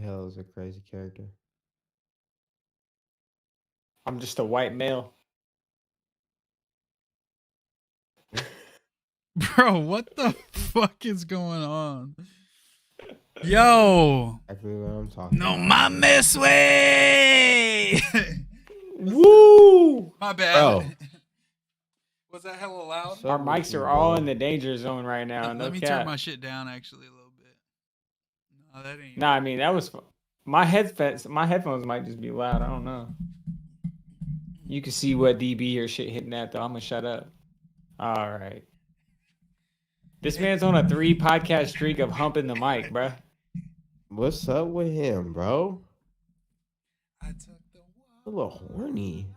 Hell is a crazy character. I'm just a white male. Bro, what the fuck is going on? Yo. Exactly what I'm talking No about. mames, way. Woo! My bad. Bro. Was that hella loud? Our mics are all in the danger zone right now. No Let me cap. turn my shit down actually a little bit. No, that ain't. Nah, I mean that was my headphones. My headphones might just be loud. I don't know. You can see what dB or shit hitting at though. I'm gonna shut up. All right. This man's on a 3 podcast streak of humping the mic, bruh. What's up with him, bro? I took the A little horny.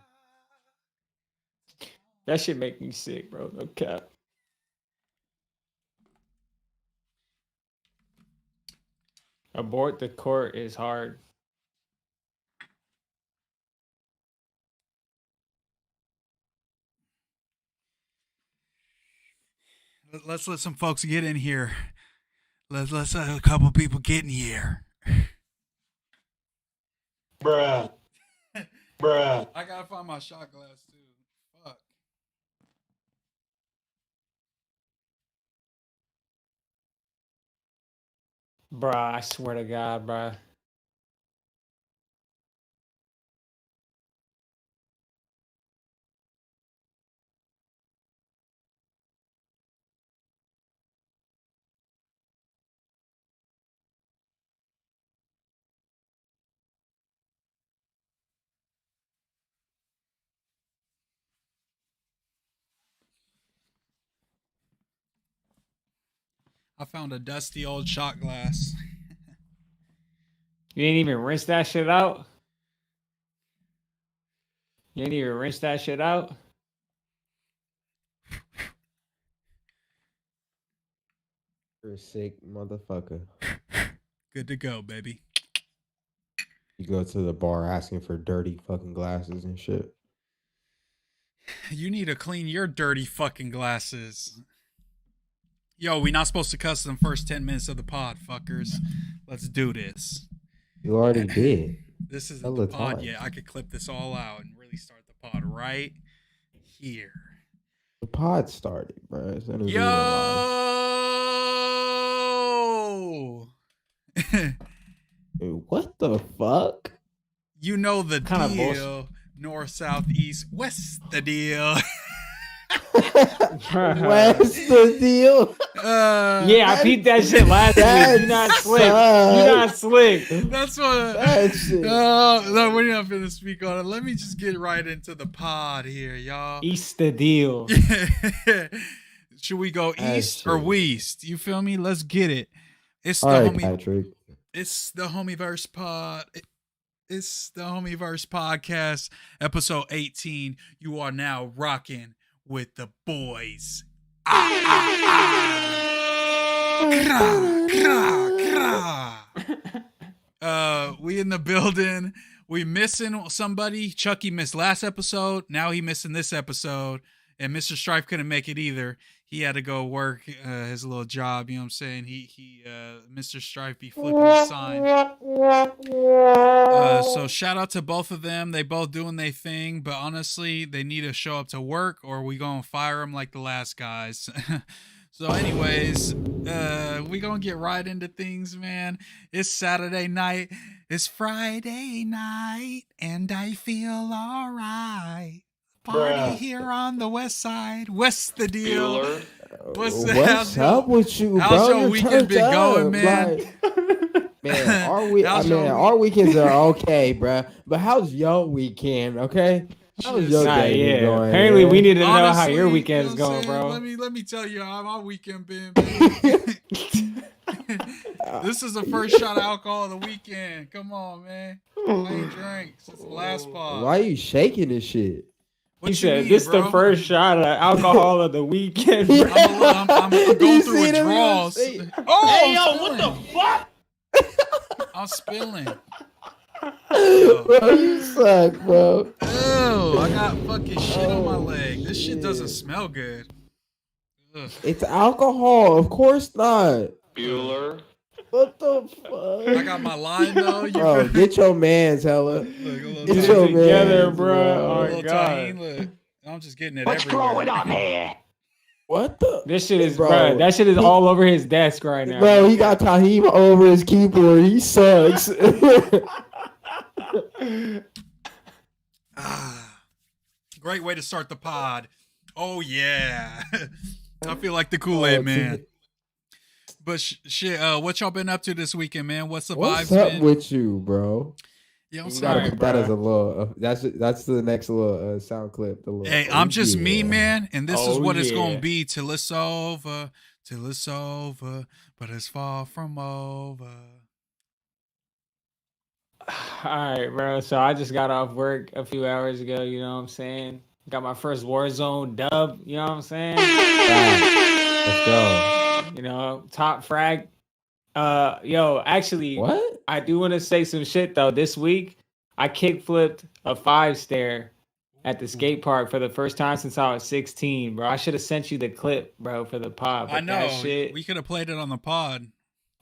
That shit make me sick, bro. No cap. Abort the court is hard. Let's let some folks get in here. Let's let a couple people get in here. Bruh. Bruh. I gotta find my shot glass too. Fuck. Bruh, I swear to God, bruh. I found a dusty old shot glass. You ain't even rinse that shit out? You ain't even rinse that shit out? You're a sick motherfucker. Good to go, baby. You go to the bar asking for dirty fucking glasses and shit. You need to clean your dirty fucking glasses. Yo, we not supposed to cuss in the first 10 minutes of the pod, fuckers. Let's do this. You already did. This isn't Hella the pod times. yet. I could clip this all out and really start the pod right here. The pod started, bro. As soon as we went live. Yo! Dude, what the fuck? You know the Kinda deal. North, south, east, west the deal. What's the deal? Yeah, I peeped that shit last week. You not slick. You not slick. That's what. That shit. No, we're not finna speak on it. Let me just get right into the pod here, y'all. East the deal. Should we go That east or shit. west? You feel me? Let's get it. It's the All right, homie. Patrick. It's the HOMIEVERSE pod. It's the HOMIEVERSE podcast, episode 18. You are now rocking with the boys. We in the building. We missing somebody. Chucky missed last episode. Now he missing this episode. And Mr. Strife couldn't make it either. He had to go work his little job. You know what I'm saying? Mr. Strife be flipping the sign. So shout out to both of them. They both doing their thing, but honestly, they need to show up to work or we gonna fire them like the last guys. So anyways, we gonna get right into things, man. It's Saturday night. It's Friday night, and I feel all right. Party here on the west side. What's the deal? What's up with you, bro? How's your You're weekend turned been going, up, man? like- man, How's our weekends are okay, bro. But how's your weekend? Okay, how's your Nah, day been yeah. going? Apparently, man? we need to know how Honestly, your you weekend's know what I'm going, saying? bro. Let me tell you how my weekend been, baby. This is the first shot of alcohol of the weekend. Come on, man. I ain't drank since the last pod. Why are you shaking this shit? He said, "This bro? the first shot of alcohol of the weekend." Bro. I'm going You through seen him? withdrawals. You see- Oh, Hey, I'm yo, what spilling. the fuck? I'm spilling. Bro, you suck, bro. Ew, I got fucking shit on my leg. This shit doesn't smell good. Ugh. It's alcohol, of course not. Bueller. What the fuck? I got my line though. You Bro, feel get your man's hella. Look, a little Get Get your it together, man's, bro. a Oh little my god. tahine. Look, I'm just getting it What's everywhere. going on here? What the? This shit is, Bro, bro. That shit is he- all over his desk right now. Bro, he got Tahim over his keyboard. He sucks. Great way to start the pod. Oh yeah, I feel like the Kool-Aid man. But shit, what y'all been up to this weekend, man? What's the What's vibes, up man? with you, bro? Yeah, I'm You sorry. gotta put that as a little. That's the next little sound clip. The little, Hey, I'm just me, man, and this is Oh, what it's gonna yeah. be till it's over, but it's far from over. All right, bro. So I just got off work a few hours ago. You know what I'm saying? Got my first Warzone dub. You know what I'm saying? Let's go. You know, top frag. Yo, actually, What? I do want to say some shit though. This week, I kick flipped a 5-stair at the skate park for the first time since I was 16, bro. I should have sent you the clip, bro, for the pod. But I know that shit, we could have played it on the pod.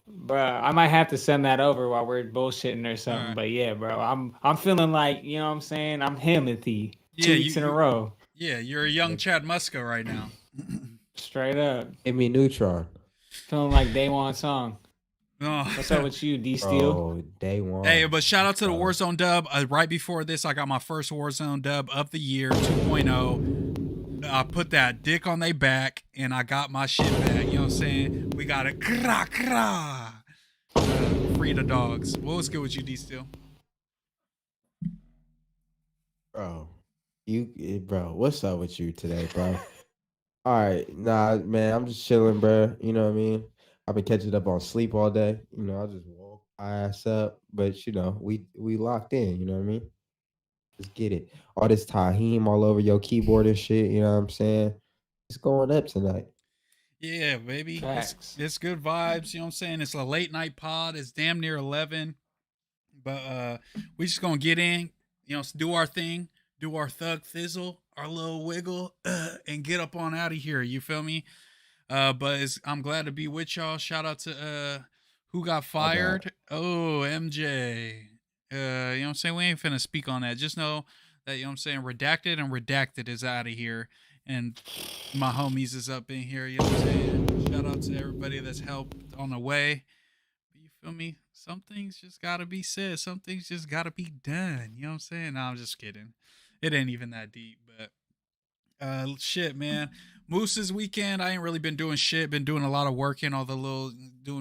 bro. I might have to send that over while we're bullshitting or something. Alright. But yeah, bro, I'm feeling like, you know what I'm saying? I'm Himothy. Yeah, 2 weeks in a row. Yeah, you're a young Chad Muska right now. Straight up. Give me Neutron. Feeling like Day One song. Oh. What's up with you, D Steel? Bro, day one. Hey, but shout out to the Bro. Warzone dub. Right before this, I got my first Warzone dub of the year, 2.0. I put that dick on they back, and I got my shit back. You know what I'm saying? We got it. Free the dogs. What was good with you, D Steel? Bro, bro, what's up with you today, bro? All right, nah, man, I'm just chilling, bro. You know what I mean? I've been catching up on sleep all day. You know, I just woke my ass up, but you know, we locked in. You know what I mean? Let's get it. All this Tahim all over your keyboard and shit. You know what I'm saying? It's going up tonight. Yeah, baby. Facts. It's good vibes. You know what I'm saying? It's a late night pod. It's damn near 11. But we just going to get in, you know, do our thing, do our thug thizzle, our little wiggle, and get up on out of here. You feel me? But I'm glad to be with y'all. Shout out to who got fired. Oh, MJ. You know what I'm saying? We ain't finna speak on that. Just know that, you know what I'm saying, redacted and redacted is out of here. And my homies is up in here, you know what I'm saying? Shout out to everybody that's helped on the way. You feel me? Some things just gotta be said. Some things just gotta be done. You know what I'm saying? No, I'm just kidding. It ain't even that deep, but shit, man. Moose's weekend, I ain't really been doing shit. Been doing a lot of working, all the little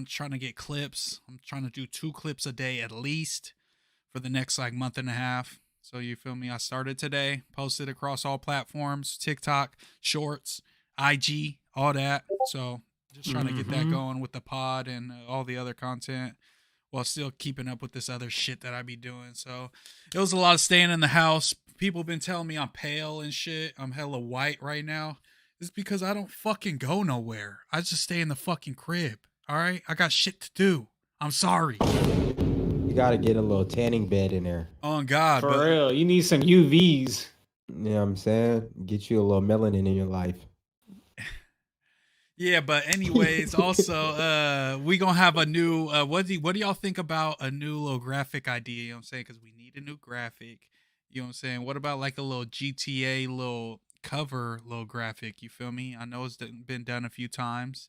trying to get clips. I'm trying to do 2 clips a day at least for the next like month and a half. So you feel me? I started today, posted across all platforms, TikTok, Shorts, IG, all that. So just trying to get that going with the pod and all the other content while still keeping up with this other shit that I be doing. So it was a lot of staying in the house. People been telling me I'm pale and shit. I'm hella white right now. It's because I don't fucking go nowhere. I just stay in the fucking crib. All right? I got shit to do. I'm sorry. You gotta get a little tanning bed in there. Oh God. For real. You need some UVs. You know what I'm saying? Get you a little melanin in your life. Yeah, but anyways, also we gonna have a new what do y'all think about a new little graphic idea? You know what I'm saying? Because we need a new graphic. You know what I'm saying? What about like a little GTA little cover little graphic? You feel me? I know it's been done a few times,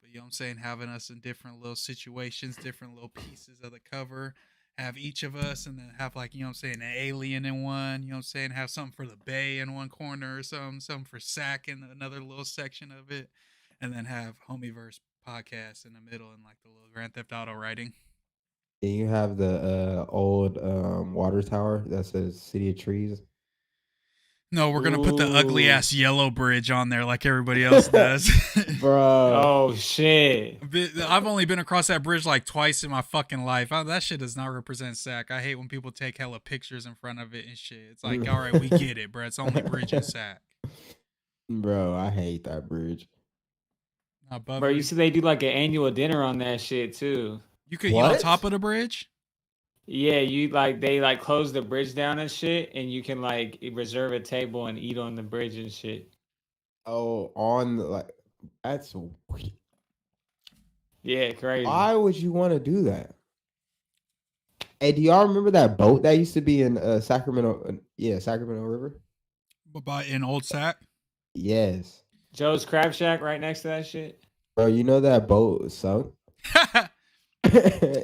but you know what I'm saying? Having us in different little situations, different little pieces of the cover. Have each of us, and then have like, you know what I'm saying, an alien in one, you know what I'm saying? Have something for the Bay in one corner or something for Sack in another little section of it. And then have HOMIEVERSE podcast in the middle and like the little Grand Theft Auto writing. Then you have the old water tower that says City of Trees. No, we're gonna put the ugly ass yellow bridge on there like everybody else does. Bro. Oh shit. I've only been across that bridge like twice in my fucking life. That shit does not represent Sac. I hate when people take hella pictures in front of it and shit. It's like, all right, we get it, bro. It's only bridge in Sac. Bro, I hate that bridge. Bro, you see they do like an annual dinner on that shit too. You could eat on top of the bridge? Yeah, they like close the bridge down and shit, and you can like reserve a table and eat on the bridge and shit. Oh, on like that's weird. Yeah, crazy. Why would you want to do that? Hey, do y'all remember that boat that used to be in Sacramento? Yeah, Sacramento River. By in Old Sac. Yes, Joe's Crab Shack right next to that shit. bro. You know that boat sunk.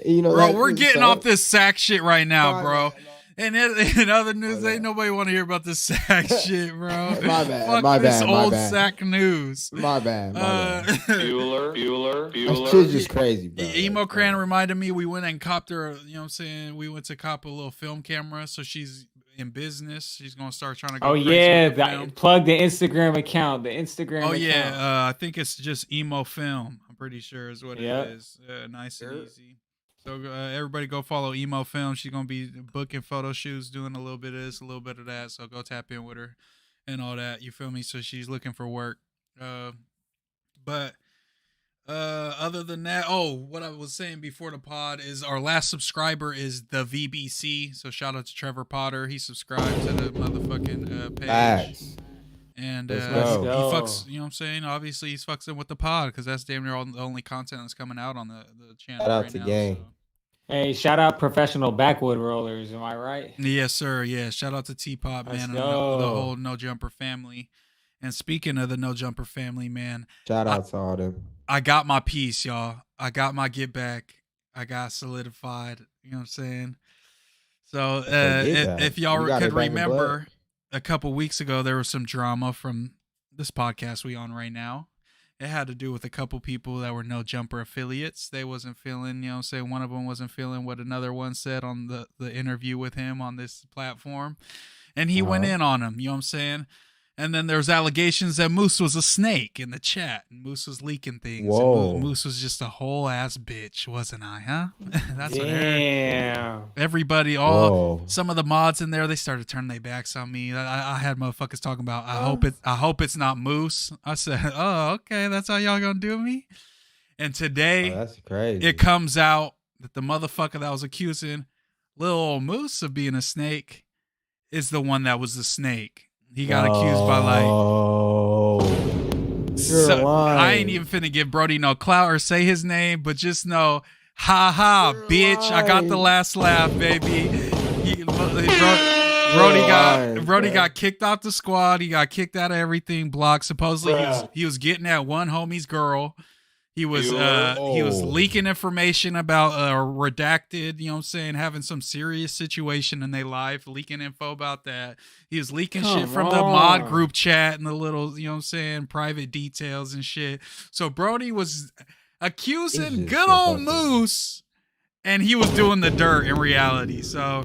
You know Bro, that we're shit getting sunk? off this sack shit right now, My bro. bad, And in other news, My ain't bad. nobody want to hear about this sack shit, bro. My bad, Fuck my this bad, my old bad. sack news. My bad, my bad. Bueller. That shit's just crazy, bro. Emo Like, Cran bro. reminded me we went and copped her, you know what I'm saying? We went to cop a little film camera, so she's in business. She's going to start trying to go Oh crazy yeah, with the film. plug the Instagram account. The Instagram Oh account. yeah, I think it's just emo film. I'm pretty sure is what Yep. it is. Nice and easy. So everybody go follow emo film. She's gonna be booking photo shoots, doing a little bit of this, a little bit of that. So go tap in with her and all that. You feel me? So she's looking for work. But other than that, oh, what I was saying before the pod is our last subscriber is the VBC. So shout out to Trevor Potter. He subscribed to the motherfucking page. Facts. And Let's he go. fucks, you know what I'm saying? Obviously, he's fucks in with the pod because that's damn near all the only content that's coming out on the channel Shout out right to now. gang. So. Hey, shout out professional backwood rollers. Am I right? Yes, sir. Yeah. Shout out to T-Pop, man, and the whole No Jumper family. And speaking of the No Jumper family, man, Shout out to all them. I got my piece, y'all. I got my get back. I got solidified. You know what I'm saying? So if y'all could remember, a couple weeks ago there was some drama from this podcast we on right now. It had to do with a couple people that were No Jumper affiliates. They wasn't feeling, you know what I'm saying, one of them wasn't feeling what another one said on the interview with him on this platform. And he went in on him, you know what I'm saying? And then there's allegations that Moose was a snake in the chat. And Moose was leaking things. Whoa. And Moose was just a whole ass bitch, wasn't I, huh? That's Damn. what everybody, some of the mods in there, they started turning their backs on me. I had motherfuckers talking about, I hope it's not Moose. I said, oh, okay, that's how y'all gonna do me? And today, that's crazy. It comes out that the motherfucker that was accusing little old Moose of being a snake is the one that was the snake. He got accused by so I ain't even finna give Brody no clout or say his name, but just know, ha ha, bitch, I got the last laugh, baby. Brody got kicked off the squad. He got kicked out of everything. Blocked. Supposedly he was getting at one homie's girl. He was leaking information about redacted, you know what I'm saying, having some serious situation in their life, leaking info about that. He was leaking shit from the mod group chat and the little, you know what I'm saying, private details and shit. So Brody was accusing good old Moose, and he was doing the dirt in reality. So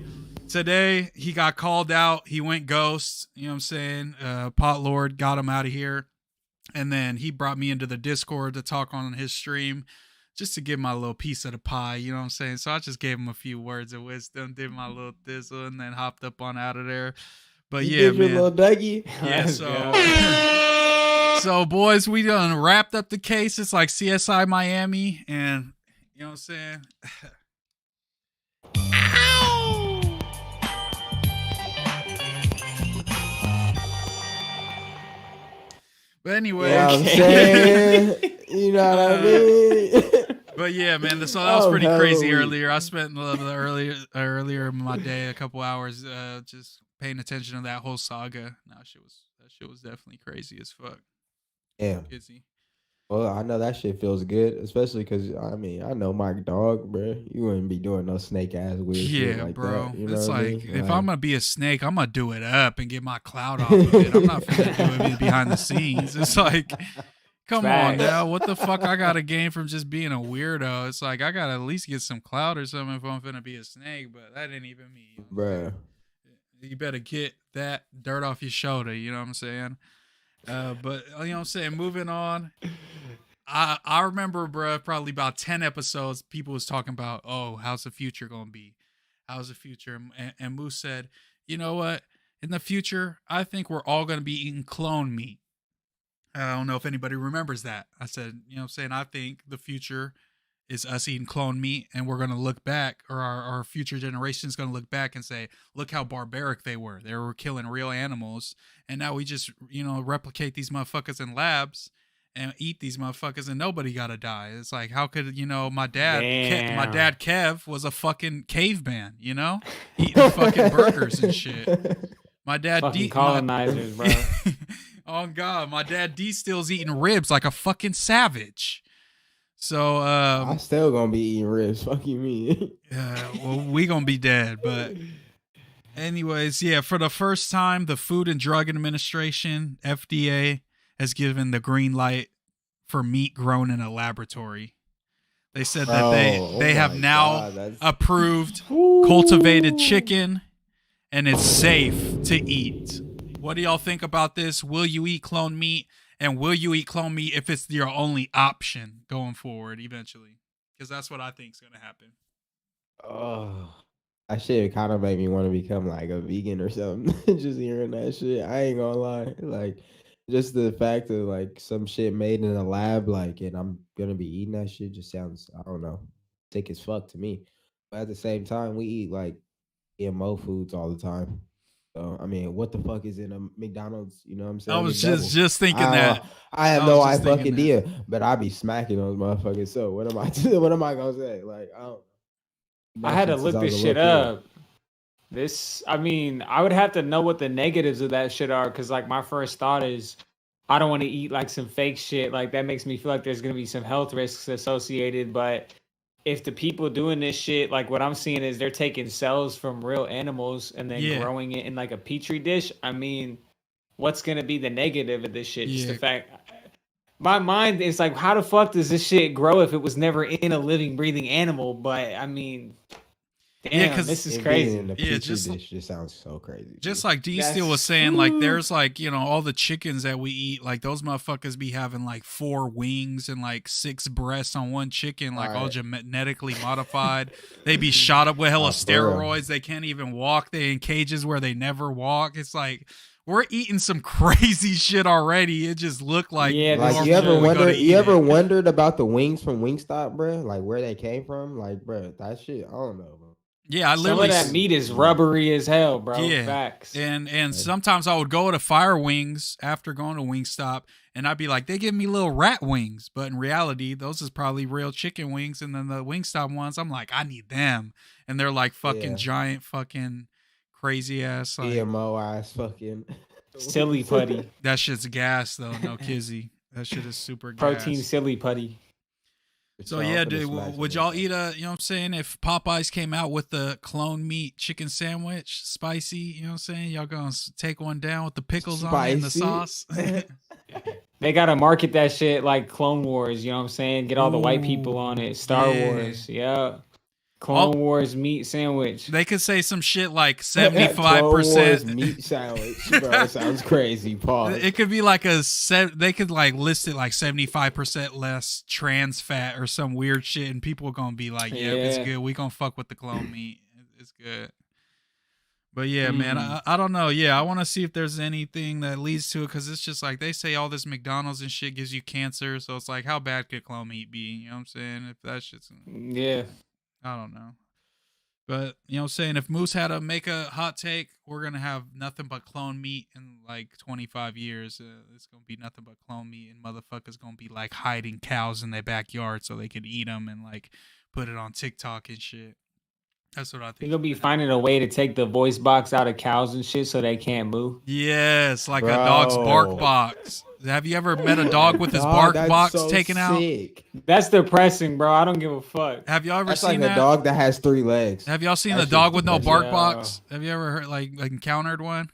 today he got called out. He went ghost, you know what I'm saying? Pot Lord got him out of here. And then he brought me into the Discord to talk on his stream just to give my little piece of the pie, you know what I'm saying? So I just gave him a few words of wisdom, did my little thistle, and then hopped up on out of there. But you yeah, did your man. little Dougie? Yeah, so boys, we done wrapped up the case. It's like CSI Miami, and you know what I'm saying? But anyway, you know what I'm saying? You know what I mean? But yeah, man, so that was pretty crazy earlier. I spent earlier in my day a couple hours just paying attention to that whole saga. That shit was definitely crazy as fuck. Yeah. Well, I know that shit feels good, especially because I mean I know my dog, bro. You wouldn't be doing no snake ass weird shit like bro. that. You know it's what I like mean? If I'm gonna be a snake, I'm gonna do it up and get my clout off of it. I'm not finna do it behind the scenes. It's like, come on now, what the fuck I gotta gain from just being a weirdo? It's like I gotta at least get some clout or something if I'm finna be a snake, but that ain't even me, bro. You better get that dirt off your shoulder. You know what I'm saying? But you know what I'm saying. Moving on. I remember, bro, probably about 10 episodes, people was talking about, oh, how's the future going to be? How's the future? And Moose said, you know what? In the future, I think we're all going to be eating clone meat. I don't know if anybody remembers that. I said, you know what I'm saying? I think the future is us eating clone meat, and we're going to look back, or our future generation is going to look back and say, look how barbaric they were. They were killing real animals. And now we just, you know, replicate these motherfuckers in labs. and eat these motherfuckers, and nobody gotta die. It's like, how could my dad Damn. Kev was a fucking caveman, eating fucking burgers and shit. My dad fucking colonizers, bro. Oh God, my dad D still's eating ribs like a fucking savage. So I'm still gonna be eating ribs. Fuck you mean? well, we gonna be dead, but anyways, yeah. For the first time, the Food and Drug Administration (FDA) has given the green light for meat grown in a laboratory. They said that they have now approved cultivated chicken, and it's safe to eat. What do y'all think about this? Will you eat clone meat? And will you eat clone meat if it's your only option going forward eventually? Because that's what I think is going to happen. Oh, that shit kind of made me want to become like a vegan or something. Just hearing that shit. I ain't gonna lie. Like, just the fact of like some shit made in a lab, like, and I'm gonna be eating that shit just sounds, I don't know, sick as fuck to me. But at the same time, we eat like GMO foods all the time. So, I mean, what the fuck is in a McDonald's? You know what I'm saying? I was just thinking that. I have no idea, but I be smacking those motherfuckers. So what am I what am I gonna say? Like, I don't know. I had to look this shit up. I would have to know what the negatives of that shit are, because like my first thought is I don't want to eat like some fake shit. Like that makes me feel like there's gonna be some health risks associated. But if the people doing this shit, like what I'm seeing is they're taking cells from real animals and then growing it in like a petri dish. I mean, what's gonna be the negative of this shit? Just the fact, my mind is like, how the fuck does this shit grow if it was never in a living, breathing animal? But I mean, damn, this is crazy. In the petri dish just sounds so crazy. Just like D Steel was saying, like there's like all the chickens that we eat, like those motherfuckers be having like 4 wings and like 6 breasts on one chicken, like all genetically modified. They be shot up with hella steroids. They can't even walk. They in cages where they never walk. It's like we're eating some crazy shit already. It just looked like like you ever wondered about the wings from Wingstop, bro? Like where they came from? Like, bro, that shit, I don't know, bro. Yeah, I literally. Some of that meat is rubbery as hell, bro. Yeah, facts. And sometimes I would go to Fire Wings after going to Wingstop, and I'd be like, they give me little rat wings, but in reality, those is probably real chicken wings. And then the Wingstop ones, I'm like, I need them, and they're like fucking giant, fucking crazy ass, like GMO ass, fucking silly putty. That shit's gas though, no kizzy. That shit is super gas. Protein silly putty. So yeah, dude, would y'all eat a, what I'm saying, if Popeyes came out with the clone meat chicken sandwich, spicy, you know what I'm saying? Y'all gonna take one down with the pickles on it and the sauce? They gotta market that shit like Clone Wars, you know what I'm saying? Get all the white people on it. Star Wars, yeah. Clone Wars meat sandwich. They could say some shit like 75% meat sandwich. Bro, sounds crazy. Pause. It could be like they could like list it like 75% less trans fat or some weird shit, and people are gonna be like, "Yeah, it's good. We gonna fuck with the clone meat. It's good." But yeah, man, I don't know. Yeah, I want to see if there's anything that leads to it, because it's just like they say all this McDonald's and shit gives you cancer, so it's like, how bad could clone meat be? You know what I'm saying? If that shit's I don't know. But, you know what I'm saying? If Moose had to make a hot take, we're going to have nothing but clone meat in like 25 years. It's going to be nothing but clone meat, and motherfuckers going to be like hiding cows in their backyard so they could eat them and like put it on TikTok and shit. That's what I think. You're going to be finding a way to take the voice box out of cows and shit so they can't move. Yes, like a dog's bark box. Have you ever met a dog with his bark box taken out? That's depressing, bro. I don't give a fuck. Have y'all ever seen like a dog that has 3 legs? Have y'all seen the dog with no bark box? Have you ever heard like encountered one?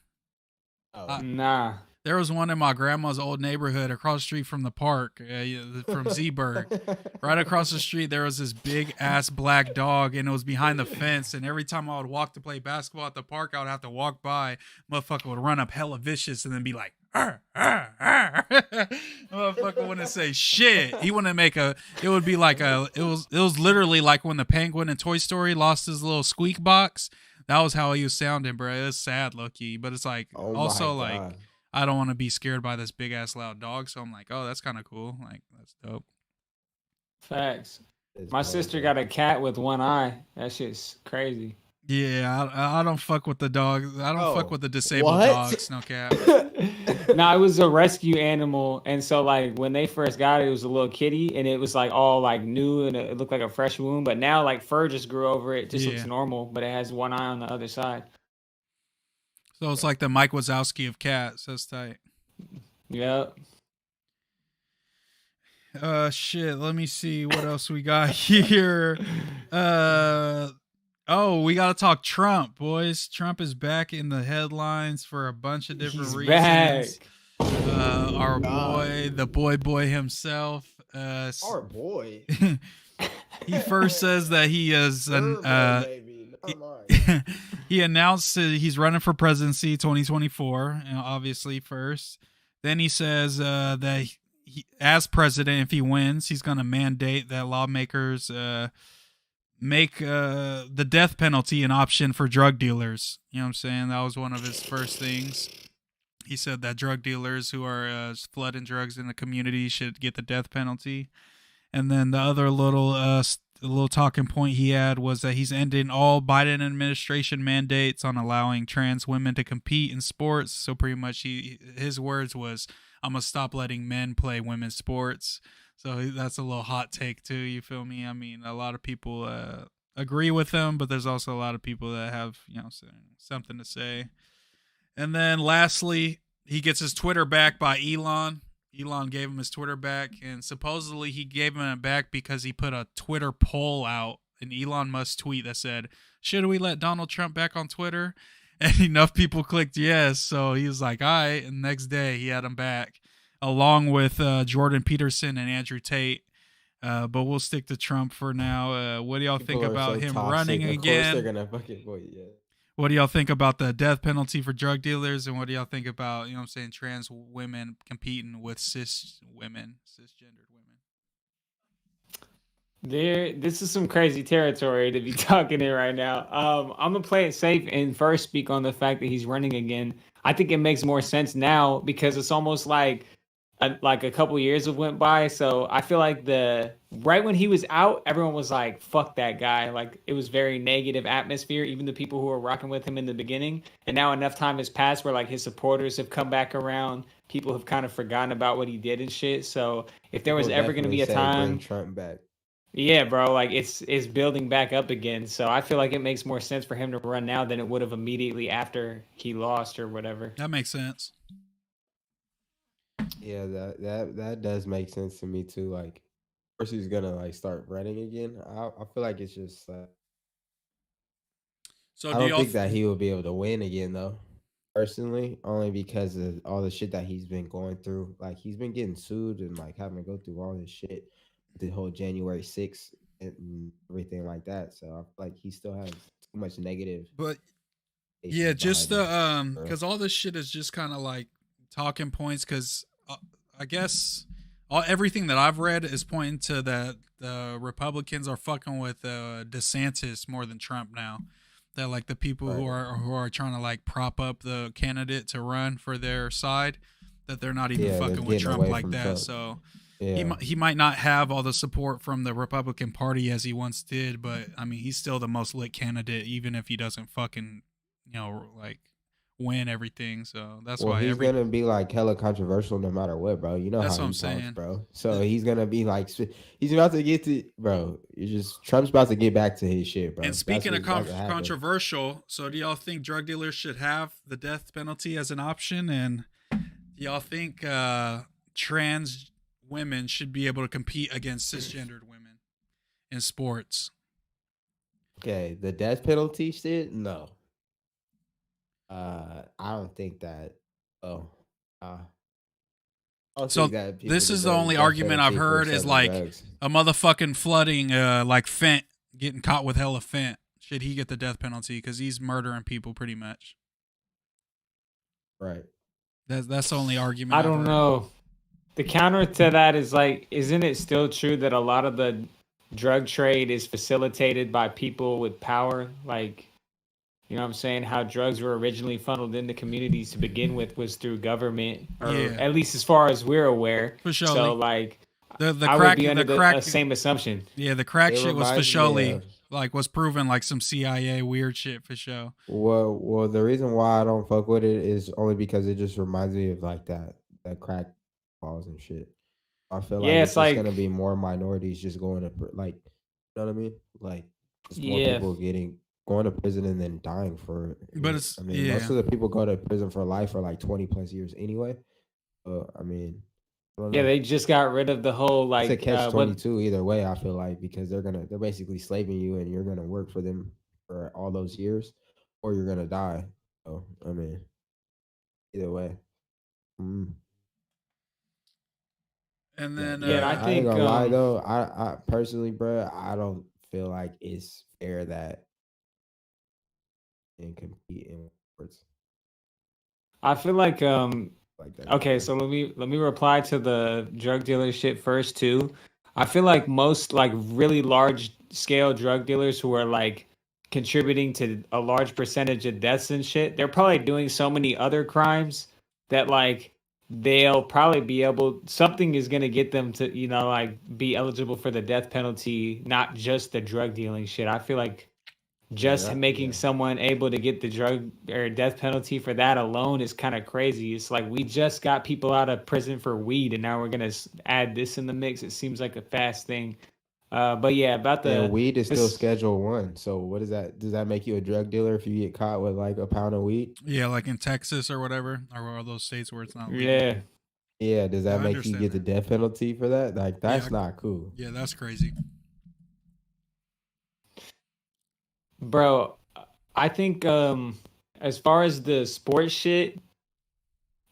Nah. There was one in my grandma's old neighborhood across the street from the park, from Zeeburg. Right across the street, there was this big ass black dog, and it was behind the fence. And every time I would walk to play basketball at the park, I would have to walk by. Motherfucker would run up hella vicious and then be like, arr, arr, arr. Motherfucker wouldn't say shit. He wouldn't make a. It would be like a. It was literally like when the penguin in Toy Story lost his little squeak box. That was how he was sounding, bro. It was sad, low-key, but it's like also like. I don't want to be scared by this big ass loud dog, so I'm like, oh, that's kind of cool. Like, that's dope. Facts. My sister got a cat with one eye. That shit's crazy. Yeah, I don't fuck with the dog. I don't fuck with the disabled dogs. No cat. No, it was a rescue animal, and so like when they first got it, it was a little kitty, and it was like all like new, and it looked like a fresh wound. But now like fur just grew over it, just looks Yeah. normal, but it has one eye on the other side. So it's like the Mike Wazowski of cats. That's tight. Yep. Shit. Let me see what else we got here. Oh, we gotta talk Trump, boys. Trump is back in the headlines for a bunch of different He's reasons. back. Our God. boy, the boy himself. Our boy. He first says that he is Your an boy, baby. Not mine. he announced he's running for presidency 2024, obviously first. Then he says that he, as president, if he wins, he's going to mandate that lawmakers make the death penalty an option for drug dealers. You know what I'm saying? That was one of his first things. He said that drug dealers who are flooding drugs in the community should get the death penalty. And then the other little talking point he had was that he's ending all Biden administration mandates on allowing trans women to compete in sports. So pretty much his words was, "I'm gonna stop letting men play women's sports." So that's a little hot take too. You feel me? I mean, a lot of people agree with him, but there's also a lot of people that have something to say. And then lastly, he gets his Twitter back by Elon. Elon gave him his Twitter back, and supposedly he gave him it back because he put a Twitter poll out, an Elon Musk tweet that said, "Should we let Donald Trump back on Twitter?" And enough people clicked yes, so he was like, all right, and the next day he had him back, along with Jordan Peterson and Andrew Tate. But we'll stick to Trump for now. What do y'all think about him running again? Of course they're gonna fucking vote, yeah. What do y'all think about the death penalty for drug dealers? And what do y'all think about, trans women competing with cisgendered women? This is some crazy territory to be talking in right now. I'm gonna play it safe and first speak on the fact that he's running again. I think it makes more sense now because it's almost like a couple years have went by. So I feel like right when he was out, everyone was like, "Fuck that guy!" Like it was very negative atmosphere. Even the people who were rocking with him in the beginning, and now enough time has passed where like his supporters have come back around. People have kind of forgotten about what he did and shit. So if there was ever going to be a time, bring Trump back. Yeah, bro, like it's building back up again. So I feel like it makes more sense for him to run now than it would have immediately after he lost or whatever. That makes sense. Yeah, that does make sense to me too. Like, of course he's gonna like start running again. I feel like it's just so I don't think that he will be able to win again though. Personally, only because of all the shit that he's been going through. Like he's been getting sued and like having to go through all this shit, the whole January 6th and everything like that. So I feel like he still has too much negative. But yeah, just because all this shit is just kind of like talking points. Because I guess everything that I've read is pointing to that the Republicans are fucking with DeSantis more than Trump now. That like the people who are trying to like prop up the candidate to run for their side, that they're not even fucking with Trump like that. Trump. So he might not have all the support from the Republican Party as he once did, but I mean he's still the most lit candidate, even if he doesn't fucking like win everything. So that's why he's gonna be like hella controversial no matter what, bro. You know that's how what I'm he saying, talks, bro. So he's gonna be like, he's about to get to, bro. Trump's about to get back to his shit, bro. And speaking of controversial, so do y'all think drug dealers should have the death penalty as an option? And do y'all think trans women should be able to compete against cisgendered women in sports? Okay, the death penalty shit, no. I don't think that. So this is the only argument I've heard is like drugs. A motherfucking flooding, like Fent getting caught with hella Fent. Should he get the death penalty because he's murdering people pretty much? Right. That's the only argument. I don't know. The counter to that is like, isn't it still true that a lot of the drug trade is facilitated by people with power? Like, you know what I'm saying? How drugs were originally funneled into communities to begin with was through government, or at least as far as we're aware. For sure. So like, the I crack, would be under the crack, same assumption. Yeah, the crack shit was for surely like was proven like some CIA weird shit for sure. Well, the reason why I don't fuck with it is only because it just reminds me of like that crack laws and shit. I feel like Yeah, it's it's just like gonna be more minorities just going to like, you know what I mean? Like, just more yeah, people going to prison and then dying for But it. it's I mean, most yeah. of the people go to prison for life for like 20+ years anyway. I mean, I don't yeah. know. They just got rid of the whole It's a like catch what 22 either way. I feel like because they're basically slaving you and you're gonna work for them for all those years, or you're gonna die. So I mean, either way. Mm. And Yeah, then yeah. And but I I ain't think gonna lie though. I personally, bro, I don't feel like it's fair that and compete in sports I feel like like that okay, anymore. so let me reply to the drug dealer shit first too. I feel like most like really large scale drug dealers who are like contributing to a large percentage of deaths and shit, they're probably doing so many other crimes that like they'll probably be able something is going to get them to, you know, like be eligible for the death penalty, not just the drug dealing shit. I feel like Yeah, just making yeah. someone able to get the drug or death penalty for that alone is kind of crazy. It's like we just got people out of prison for weed, and now we're gonna add this in the mix. It seems like a fast thing. But yeah, about And the weed is still this, Schedule 1. So what is that? Does that make you a drug dealer if you get caught with like a pound of weed? Yeah, like in Texas or whatever, or all those states where it's not legal. yeah, Yeah, does Yeah, that I make you understand get the that. death penalty for that? Like Yeah, that's not cool. yeah, that's crazy. bro. I think as far as the sports shit,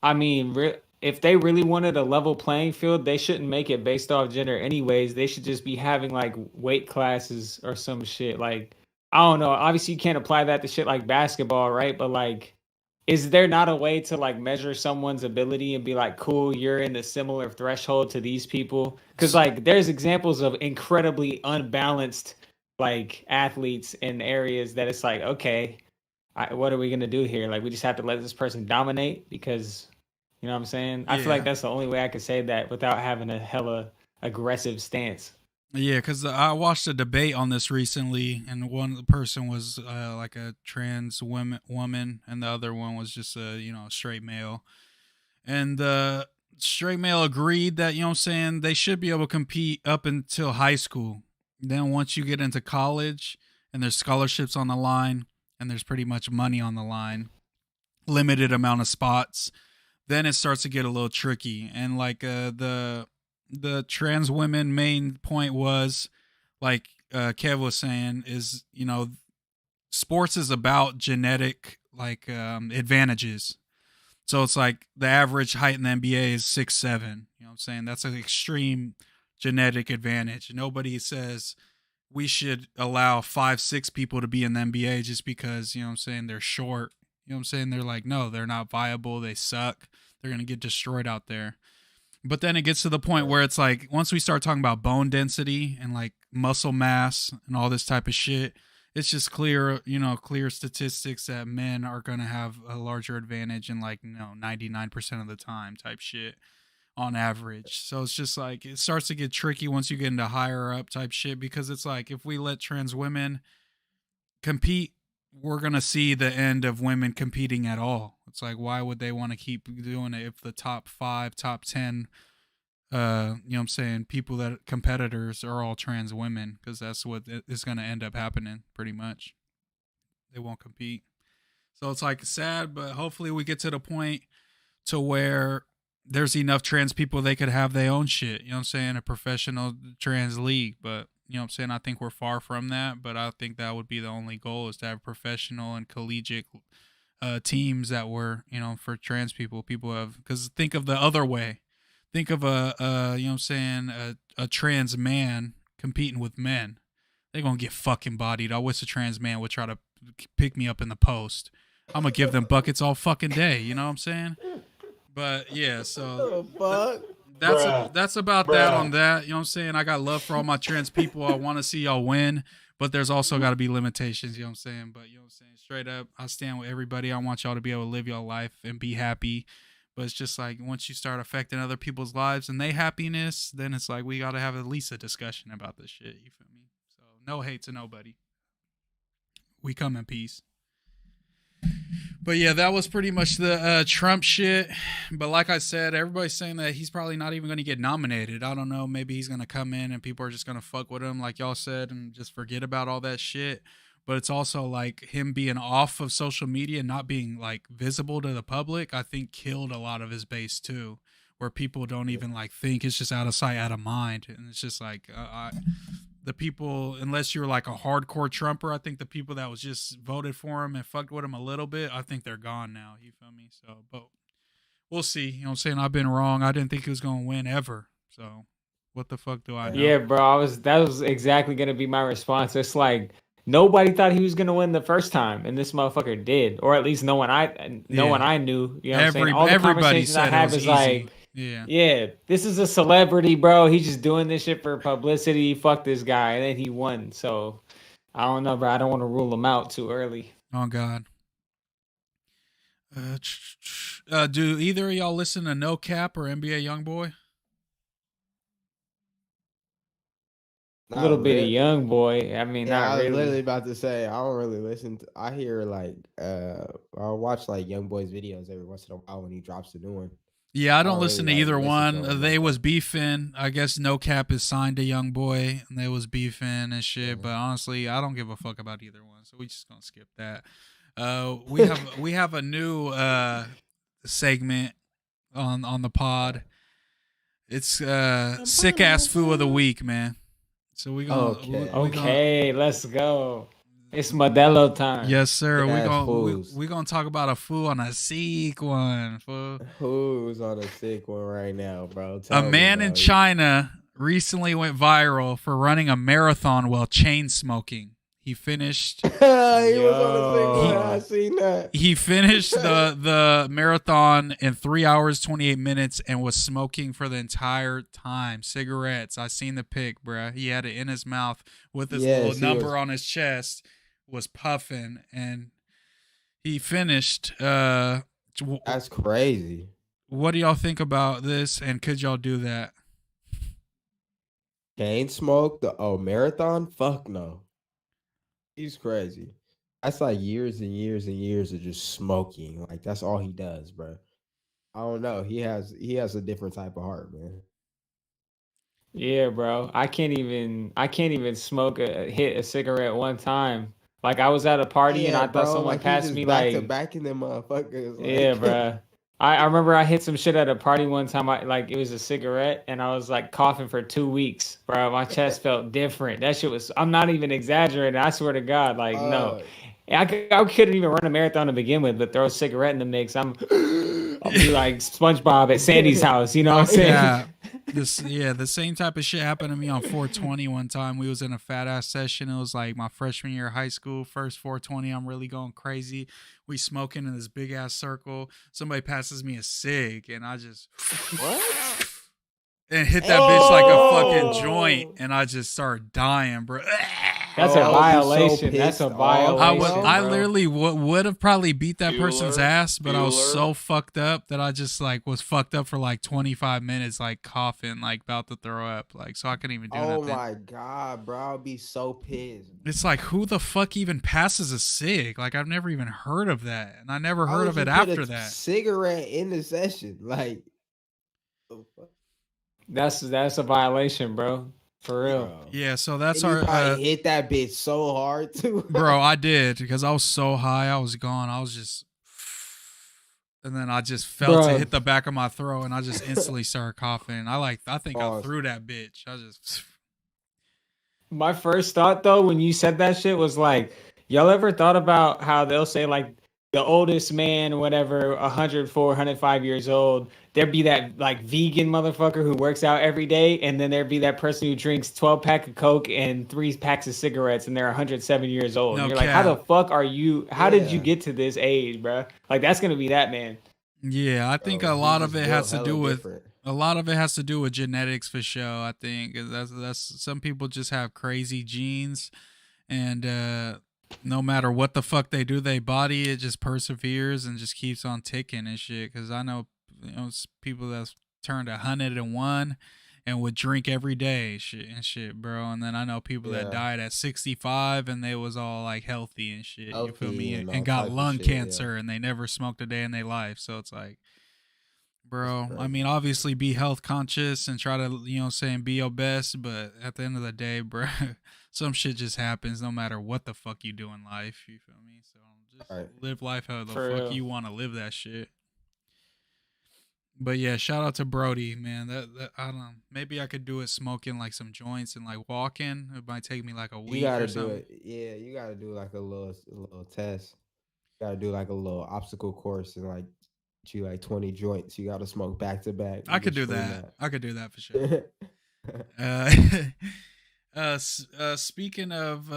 I mean, if they really wanted a level playing field, they shouldn't make it based off gender anyways. They should just be having like weight classes or some shit. Like, I don't know. Obviously, you can't apply that to shit like basketball, right? But like, is there not a way to like measure someone's ability and be like, cool, you're in a similar threshold to these people? Because like, there's examples of incredibly unbalanced like athletes in areas that it's like, okay, what are we gonna do here? Like, we just have to let this person dominate because you know what I'm saying? I feel like Yeah. that's the only way I could say that without having a hella aggressive stance. Yeah, because I watched a debate on this recently, and one person was like a trans woman, and the other one was just a straight male. And the straight male agreed that what I'm saying, they should be able to compete up until high school. Then once you get into college, and there's scholarships on the line, and there's pretty much money on the line, limited amount of spots, then it starts to get a little tricky. And like the trans women main point was like Kev was saying is sports is about genetic like advantages. So it's like the average height in the NBA is 6'7". You know what I'm saying? That's an extreme genetic advantage. Nobody says we should allow 5'6" people to be in the NBA just because, you know what I'm saying, they're short. You know what I'm saying? They're like, no, they're not viable. They suck. They're going to get destroyed out there. But then it gets to the point where it's like, once we start talking about bone density and like muscle mass and all this type of shit, it's just clear, clear statistics that men are going to have a larger advantage in like, 99% of the time type shit on average. So it's just like, it starts to get tricky once you get into higher up type shit, because it's like, if we let trans women compete, we're going to see the end of women competing at all. It's like, why would they want to keep doing it if the top 5, top 10, you know what I'm saying, people that competitors are all trans women? Because that's what is going to end up happening pretty much. They won't compete. So it's like sad, but hopefully we get to the point to where there's enough trans people they could have their own shit. You know what I'm saying? A professional trans league. But you know what I'm saying? I think we're far from that. But I think that would be the only goal, is to have professional and collegiate teams that were, for trans people. People have, because think of the other way. Think of you know what I'm saying, a trans man competing with men. They're gonna get fucking bodied. I wish a trans man would try to pick me up in the post. I'm gonna give them buckets all fucking day. You know what I'm saying? But yeah, so Oh fuck. that's about that on that. You know what I'm saying? I got love for all my trans people. I want to see y'all win, but there's also got to be limitations. You know what I'm saying? But you know what I'm saying? Straight up, I stand with everybody. I want y'all to be able to live your life and be happy. But it's just like, once you start affecting other people's lives and their happiness, then it's like we got to have at least a discussion about this shit. You feel me? So no hate to nobody. we come in peace. But yeah, that was pretty much the Trump shit. But like I said, everybody's saying that he's probably not even going to get nominated. I don't know. Maybe he's going to come in and people are just going to fuck with him, like y'all said, and just forget about all that shit. But it's also like him being off of social media, not being like visible to the public, I think killed a lot of his base too, where people don't even like think, it's just out of sight, out of mind. And it's just like, the people, unless you're like a hardcore Trumper, I think the people that was just voted for him and fucked with him a little bit, I think they're gone now. You feel me? So, but we'll see. You know what I'm saying? I've been wrong. I didn't think he was going to win ever. So what the fuck do I know? Yeah, bro. That was exactly going to be my response. It's like, nobody thought he was going to win the first time, and this motherfucker did. Or at least no one I knew. You know what I'm saying? All the everybody conversations said I had it was was easy. like, yeah, this is a celebrity, bro. He's just doing this shit for publicity. Fuck this guy. And then he won. So, I don't know, bro. I don't want to rule him out too early. Oh, God. Do either of y'all listen to No Cap or NBA Youngboy? A little bit of Young Boy. I mean, Yeah, not I was really. literally about to say I don't really listen to. I hear like I'll watch like Young Boy's videos every once in a while when he drops a new one. Yeah, I don't listen really, to either listen one. to him They like was that. beefing. I guess No Cap is signed to Young Boy, and they was beefing and shit. Yeah. But honestly, I don't give a fuck about either one, so we just gonna skip that. We have a new segment on the pod. It's sick ass foo of the week, man. So we gonna Okay, let's go. It's Modelo time. Yes, sir. Yes, We gonna talk about a foo on a sick one. Fool. Who's on a sick one right now, bro? A man in China recently went viral for running a marathon while chain smoking. He finished. He was on a sick one. I seen that. He finished the marathon in 3 hours 28 minutes and was smoking for the entire time. Cigarettes. I seen the pic, bruh. He had it in his mouth with his little number on his chest. Was puffing, and he finished. That's crazy. What do y'all think about this? And could y'all do that? Chain smoke the marathon? Fuck no. He's crazy. That's like years and years and years of just smoking. Like that's all he does, bro. I don't know. He has a different type of heart, man. Yeah, bro. I can't even hit a cigarette one time. Like I was at a party and I thought someone like, passed me back like to back in them motherfuckers. Like. Yeah, bro. I remember I hit some shit at a party one time. It was a cigarette and I was like coughing for 2 weeks, bro. My chest felt different. That shit was. I'm not even exaggerating. I swear to God, like no. I couldn't even run a marathon to begin with, but throw a cigarette in the mix. I'll be like SpongeBob at Sandy's house. You know what I'm saying? Yeah. The same type of shit happened to me on 420 one time. We was in a fat ass session. It was like my freshman year of high school, first 420. I'm really going crazy. We smoking in this big ass circle. Somebody passes me a cig, and I just and hit that bitch like a fucking joint, and I just started dying, bro. That's a violation. That's a violation. I literally would have probably beat that person's ass, but I was so fucked up that I just like was fucked up for like 25 minutes, like coughing, like about to throw up, like so I couldn't even do nothing. Oh my God, bro, I'll be so pissed. It's like who the fuck even passes a cig? Like I've never even heard of that, and I never heard of it after that. Cigarette in the session, like that's a violation, bro. For real. Bro. Yeah, so that's and our hit that bitch so hard too. Bro, I did because I was so high, I was gone. I was just and then I just felt it hit the back of my throat and I just instantly started coughing. I think I threw that bitch. I just My first thought though when you said that shit was like, y'all ever thought about how they'll say like the oldest man, whatever, 104, 105 years old, there'd be that like vegan motherfucker who works out every day, and then there'd be that person who drinks 12 pack of Coke and 3 packs of cigarettes, and they're 107 years old. And you're like, how the fuck are you? How did you get to this age, bro? Like that's gonna be that man. Yeah, I think a lot of it has to do with genetics for sure. I think that's some people just have crazy genes, and no matter what the fuck they do, they body it just perseveres and just keeps on ticking and shit. Because I know, people that's turned 101, and would drink every day, shit, bro. And then I know people that Yeah, died at 65 and they was all like healthy and shit. You feel healthy me? and And all got type of lung shit. Yeah, cancer and they never smoked a day in their life. So it's like, that's bro, I mean, crazy. obviously be health conscious and try to, saying be your best, but at the end of the day, bro, some shit just happens no matter what the fuck you do in life. You feel me? So just All right, live life how the For fuck real. you want to live that shit. But yeah, shout out to Brody, man. That I don't know. Maybe I could do it smoking like some joints and like walking. It might take me like a you week gotta or do something. it. Yeah, you gotta do like a little test. You gotta do like a little obstacle course and like you like 20 joints. You gotta smoke back to back. I You could get do stream that. that. I could do that for sure. Uh, speaking of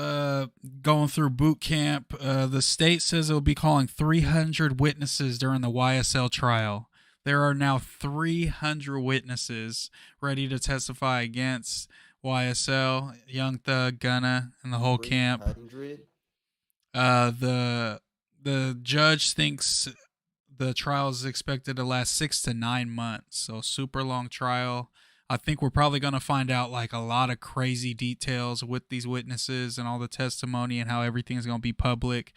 going through boot camp, the state says it will be calling 300 witnesses during the YSL trial. There are now 300 witnesses ready to testify against YSL, Young Thug, Gunna, and the whole camp. 300. The judge thinks the trial is expected to last 6 to 9 months, so super long trial. I think we're probably going to find out like a lot of crazy details with these witnesses and all the testimony and how everything's going to be public.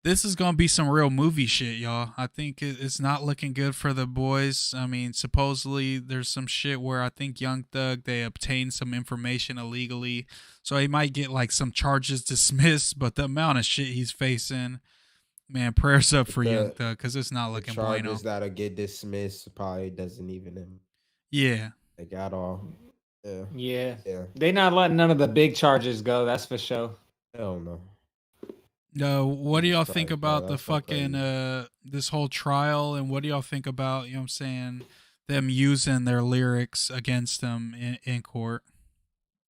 This is going to be some real movie shit, y'all. I think it's not looking good for the boys. I mean, supposedly there's some shit where I think Young Thug, they obtained some information illegally. So he might get like some charges dismissed, but the amount of shit he's facing, man, prayers up for Young The Thug because it's not the looking bueno. charges that'll get dismissed probably doesn't even Yeah. like at all. Yeah, Yeah. yeah. They not letting none of the big charges go, that's for sure. Hell no. What do Jesus y'all think Christ, bro. about the That's so fucking crazy. this whole trial, and what do y'all think about, what I'm saying, them using their lyrics against them in court?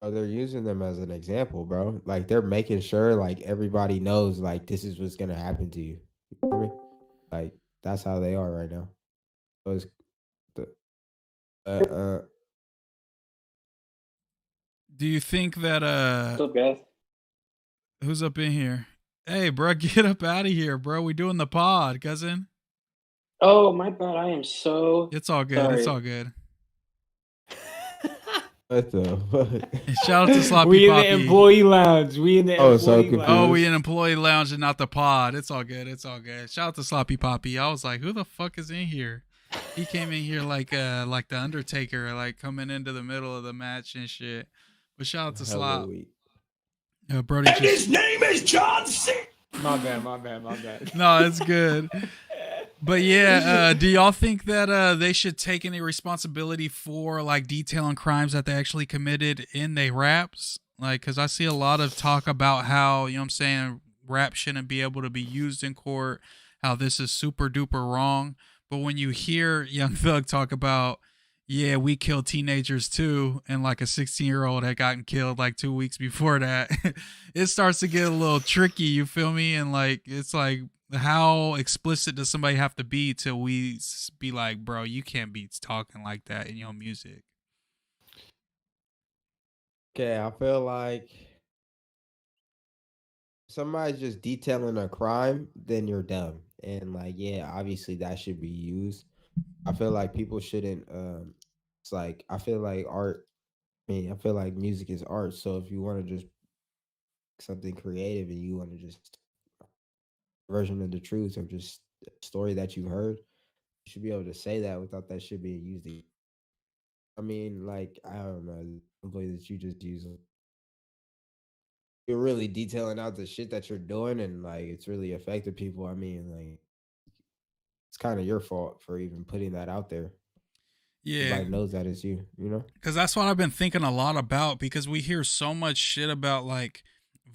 Oh, they're using them as an example, bro. Like they're making sure like everybody knows like this is what's gonna happen to you. You feel me? Like that's how they are right now. So it's the uh Do you think that What's up, guys? who's up in here? Hey, bro, get up out of here, bro. We doing the pod, cousin. Oh, my bad. I am so It's all good. It's sorry. all good. what the fuck? Shout out to Sloppy We in the Poppy. employee lounge. We in the I was so employee confused. Oh, lounge. we in employee lounge and not the pod. It's all good. It's all good. Shout out to Sloppy Poppy. I was like, who the fuck is in here? He came in here like the Undertaker, like coming into the middle of the match and shit. But shout out to Hella Slop. weak. Brody just... His name is John C. My bad. No, it's good. But yeah, do y'all think that they should take any responsibility for like detailing crimes that they actually committed in their raps? Like, because I see a lot of talk about how, what I'm saying, rap shouldn't be able to be used in court, how this is super duper wrong. But when you hear Young Thug talk about, yeah, we killed teenagers too, and like a 16-year-old had gotten killed like 2 weeks before that, it starts to get a little tricky, you feel me? And like, it's like, how explicit does somebody have to be till we be like, bro, you can't be talking like that in your music? Okay, I feel like somebody's just detailing a crime, then you're dumb. And like, yeah, obviously that should be used. I feel like people shouldn't it's like I feel like art I feel like music is art. So if you want to just something creative and you want to just version of the truth or just a story that you heard, you should be able to say that without that shit being used. I mean, like, I don't know, the way that you just use them. You're really detailing out the shit that you're doing and like it's really affected people. I mean, like it's kind of your fault for even putting that out there. Yeah, Everybody knows that it's you, you know? because that's what I've been thinking a lot about, because we hear so much shit about like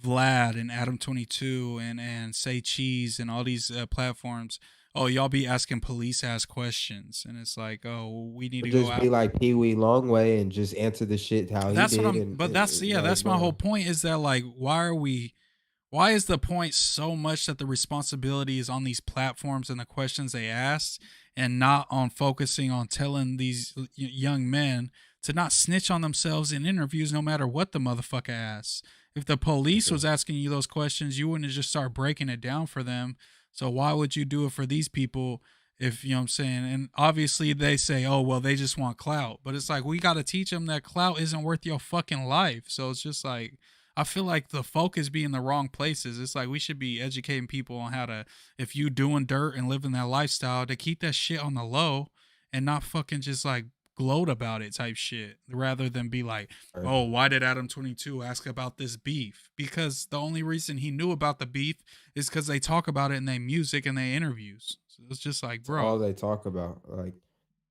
Vlad and Adam 22 and Say Cheese and all these platforms. Oh, y'all be asking police ass questions, and it's like, oh, we need Or to go just out. be like Pee Wee Longway and just answer the shit how he That's what did I'm. and, But that's, yeah, like, that's my whole bro. point. Is that like, why is the point so much that the responsibility is on these platforms and the questions they ask, and not on focusing on telling these young men to not snitch on themselves in interviews, no matter what the motherfucker asks? If the police was asking you those questions, you wouldn't just start breaking it down for them. So why would you do it for these people If you know what I'm saying, and obviously they say, oh well, they just want clout, but it's like we got to teach them that clout isn't worth your fucking life. So it's just like I feel like the focus be in the wrong places. It's like we should be educating people on how to, if you doing dirt and living that lifestyle, to keep that shit on the low and not fucking just like gloat about it type shit, rather than be like, Or, oh, why did Adam 22 ask about this beef? Because the only reason he knew about the beef is because they talk about it in their music and their interviews. So it's just like, that's all bro, they talk about. Like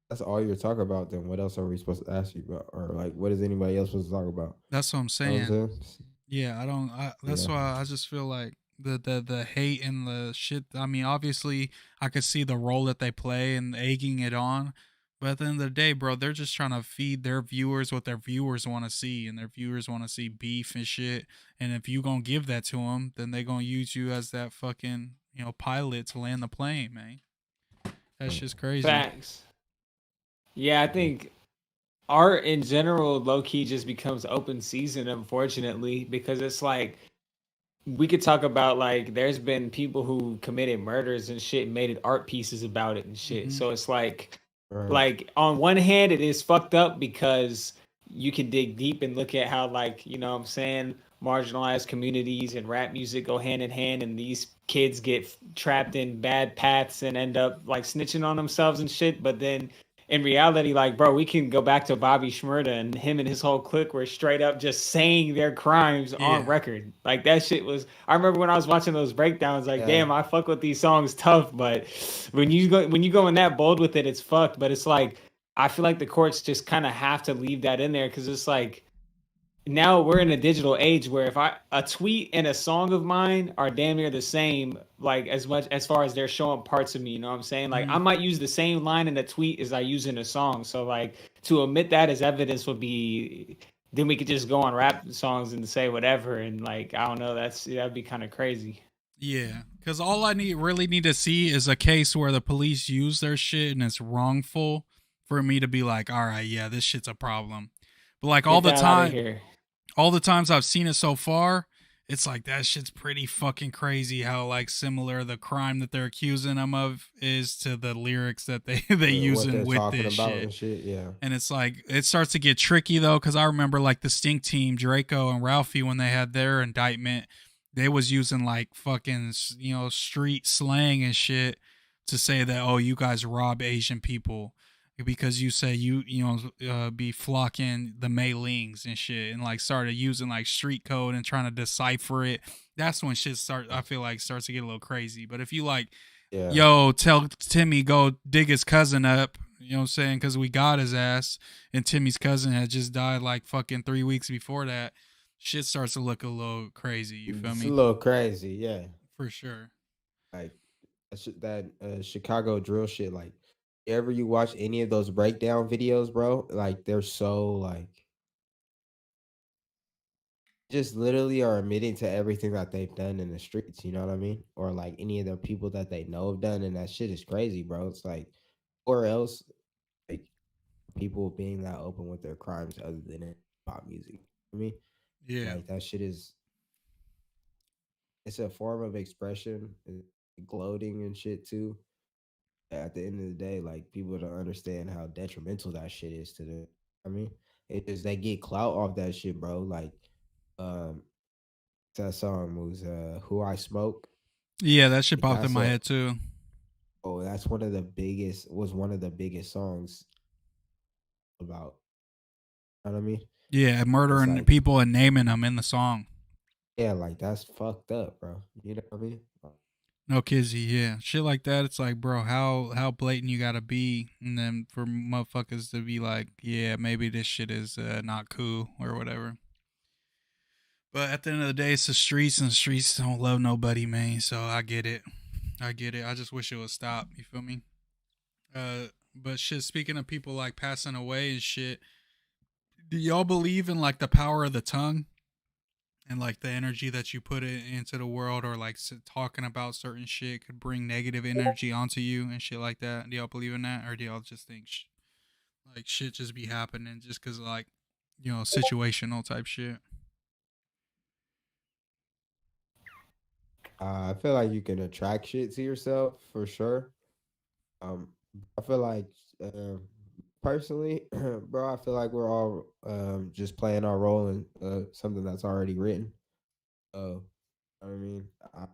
that's all you're talking about. Then what else are we supposed to ask you about? Or like, what is anybody else supposed to talk about? that's what I'm You know what saying. I'm saying? Yeah, I don't. That's Yeah. why I just feel like the hate and the shit. I mean, obviously, I could see the role that they play and egging it on, but at the end of the day, bro, they're just trying to feed their viewers what their viewers want to see, and their viewers want to see beef and shit. And if you gonna give that to them, then they gonna use you as that fucking pilot to land the plane, man. That's just crazy. Facts. Yeah, I think art in general, low key, just becomes open season, unfortunately, because it's like we could talk about like there's been people who committed murders and shit and made it art pieces about it and shit. Hmm. So it's Right. like on one hand it is fucked up because you can dig deep and look at how like, what I'm saying, marginalized communities and rap music go hand in hand and these kids get trapped in bad paths and end up like snitching on themselves and shit. But then in reality, like, bro, we can go back to Bobby Shmurda and him and his whole clique were straight up just saying their crimes on Yeah, record. Like that shit was. I remember when I was watching those breakdowns, like, Yeah. damn, I fuck with these songs tough, but when you go in that bold with it, it's fucked. But it's like I feel like the courts just kind of have to leave that in there because it's like now we're in a digital age where if a tweet and a song of mine are damn near the same, like as much as far as they're showing parts of me, you know what I'm saying? Like I hmm, might use the same line in a tweet as I use in a song. So like to omit that as evidence would be then we could just go on rap songs and say whatever and like I don't know, that'd be kind of crazy. yeah. Because all I really need to see is a case where the police use their shit and it's wrongful for me to be like, all right, yeah, this shit's a problem. But like Get that out of here. all the times I've seen it so far, it's like that shit's pretty fucking crazy how like similar the crime that they're accusing them of is to the lyrics that they What using they're with talking this about shit. and shit. Yeah. And it's like it starts to get tricky though, because I remember like the Stink Team, Draco and Ralphie, when they had their indictment, they was using like fucking street slang and shit to say that, oh, you guys rob Asian people because you say be flocking the Maylings and shit, and like started using like street code and trying to decipher it. That's when shit I feel like starts to get a little crazy. But if you like, Yeah. yo, tell Timmy go dig his cousin up, you know what I'm saying? Because we got his ass, and Timmy's cousin had just died like fucking 3 weeks before that. Shit starts to look a little crazy. You feel It's a me? little crazy. Yeah. For sure. Like that Chicago drill shit. Like, ever you watch any of those breakdown videos, bro? Like, they're so like just literally are admitting to everything that they've done in the streets. You know what I mean? Or like any of the people that they know have done, and that shit is crazy, bro. It's like, or else like people being that open with their crimes other than in pop music. I mean, Yeah. like that shit is it's a form of expression, gloating and shit too. At the end of the day, like people don't understand how detrimental that shit is to them. I mean, it is they get clout off that shit, bro. Like, um, that song was "Who I Smoke." Yeah, that shit Like, popped in my head too. that's one of the biggest was one of the biggest songs about. You know what I mean? Yeah, It's murdering like, people and naming them in the song. yeah, like that's fucked up, bro. You know what I mean? No kizzy, yeah, shit like that. It's like, bro, how blatant you gotta be, and then for motherfuckers to be like, yeah, maybe this shit is not cool or whatever. But at the end of the day, it's the streets, and the streets don't love nobody, man. So I get it. I get it. I just wish it would stop. You feel me? But shit. Speaking of people like passing away and shit, do y'all believe in like the power of the tongue and like the energy that you put it into the world, or like talking about certain shit could bring negative energy onto you and shit like that? Do y'all believe in that, or do y'all just think like shit just be happening just because like situational type shit? I feel like you can attract shit to yourself for sure. Um, I feel like, um, personally, bro, I feel like we're all just playing our role in something that's already written. So, I mean,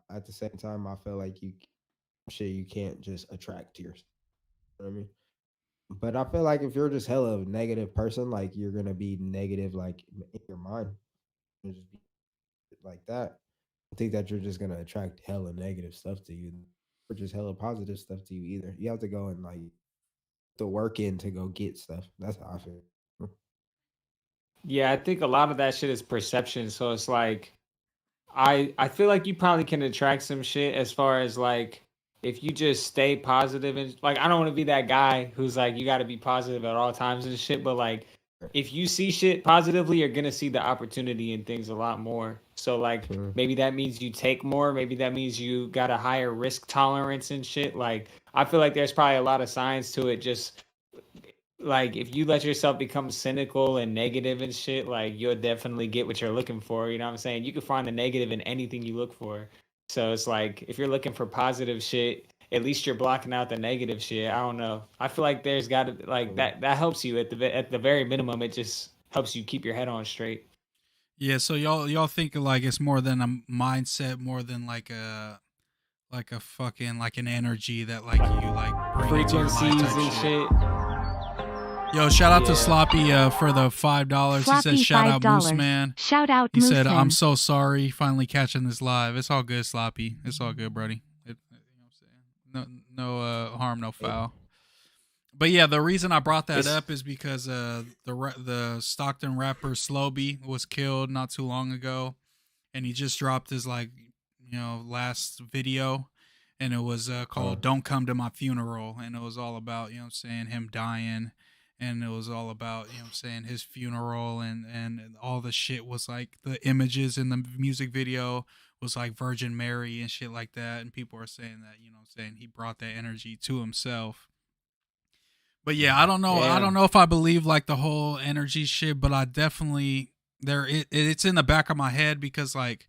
at the same time, I feel like shit, you can't just attract to yourself. You know what I mean? But I feel like if you're just hella negative person, like you're gonna be negative, like in your mind, and just be like that. I think that you're just gonna attract hella negative stuff to you, or just hella positive stuff to you. Either you have to go and like the work in to go get stuff. That's how I feel. Yeah, I think a lot of that shit is perception. So it's like I feel like you probably can attract some shit as far as like if you just stay positive and like I don't want to be that guy who's like you got to be positive at all times and shit, but like if you see shit positively, you're gonna see the opportunity in things a lot more. So like True. maybe that means you take more, maybe that means you got a higher risk tolerance and shit. Like I feel like there's probably a lot of science to it. Just like if you let yourself become cynical and negative and shit, like you'll definitely get what you're looking for. You know what I'm saying? You can find the negative in anything you look for. So it's like if you're looking for positive shit, at least you're blocking out the negative shit. I don't know. I feel like there's got to like that helps you at the very minimum. It just helps you keep your head on straight. Yeah, so y'all think like it's more than a mindset, more than like a fucking like an energy that like you like bring into your life Frequencies type and shit. shit. Yo, shout out to Yeah. Sloppy for the $5. He said Sloppy shout out Moose $5. Man. Shout out He said I'm Mooseman. so sorry finally catching this live. It's all good, Sloppy. It's all good, buddy. You know what I'm saying? No harm, no foul. But yeah, the reason I brought that It's up is because the Stockton rapper Slowby was killed not too long ago, and he just dropped his like last video, and it was Uh, called "Don't Come to My Funeral," and it was all about what I'm saying him dying, and it was all about what I'm saying his funeral, and all the shit was like the images in the music video was like Virgin Mary and shit like that, and people are saying that what I'm saying he brought that energy to himself. But yeah, I don't know. I don't damn. know if I believe like the whole energy shit, but I definitely it's in the back of my head because like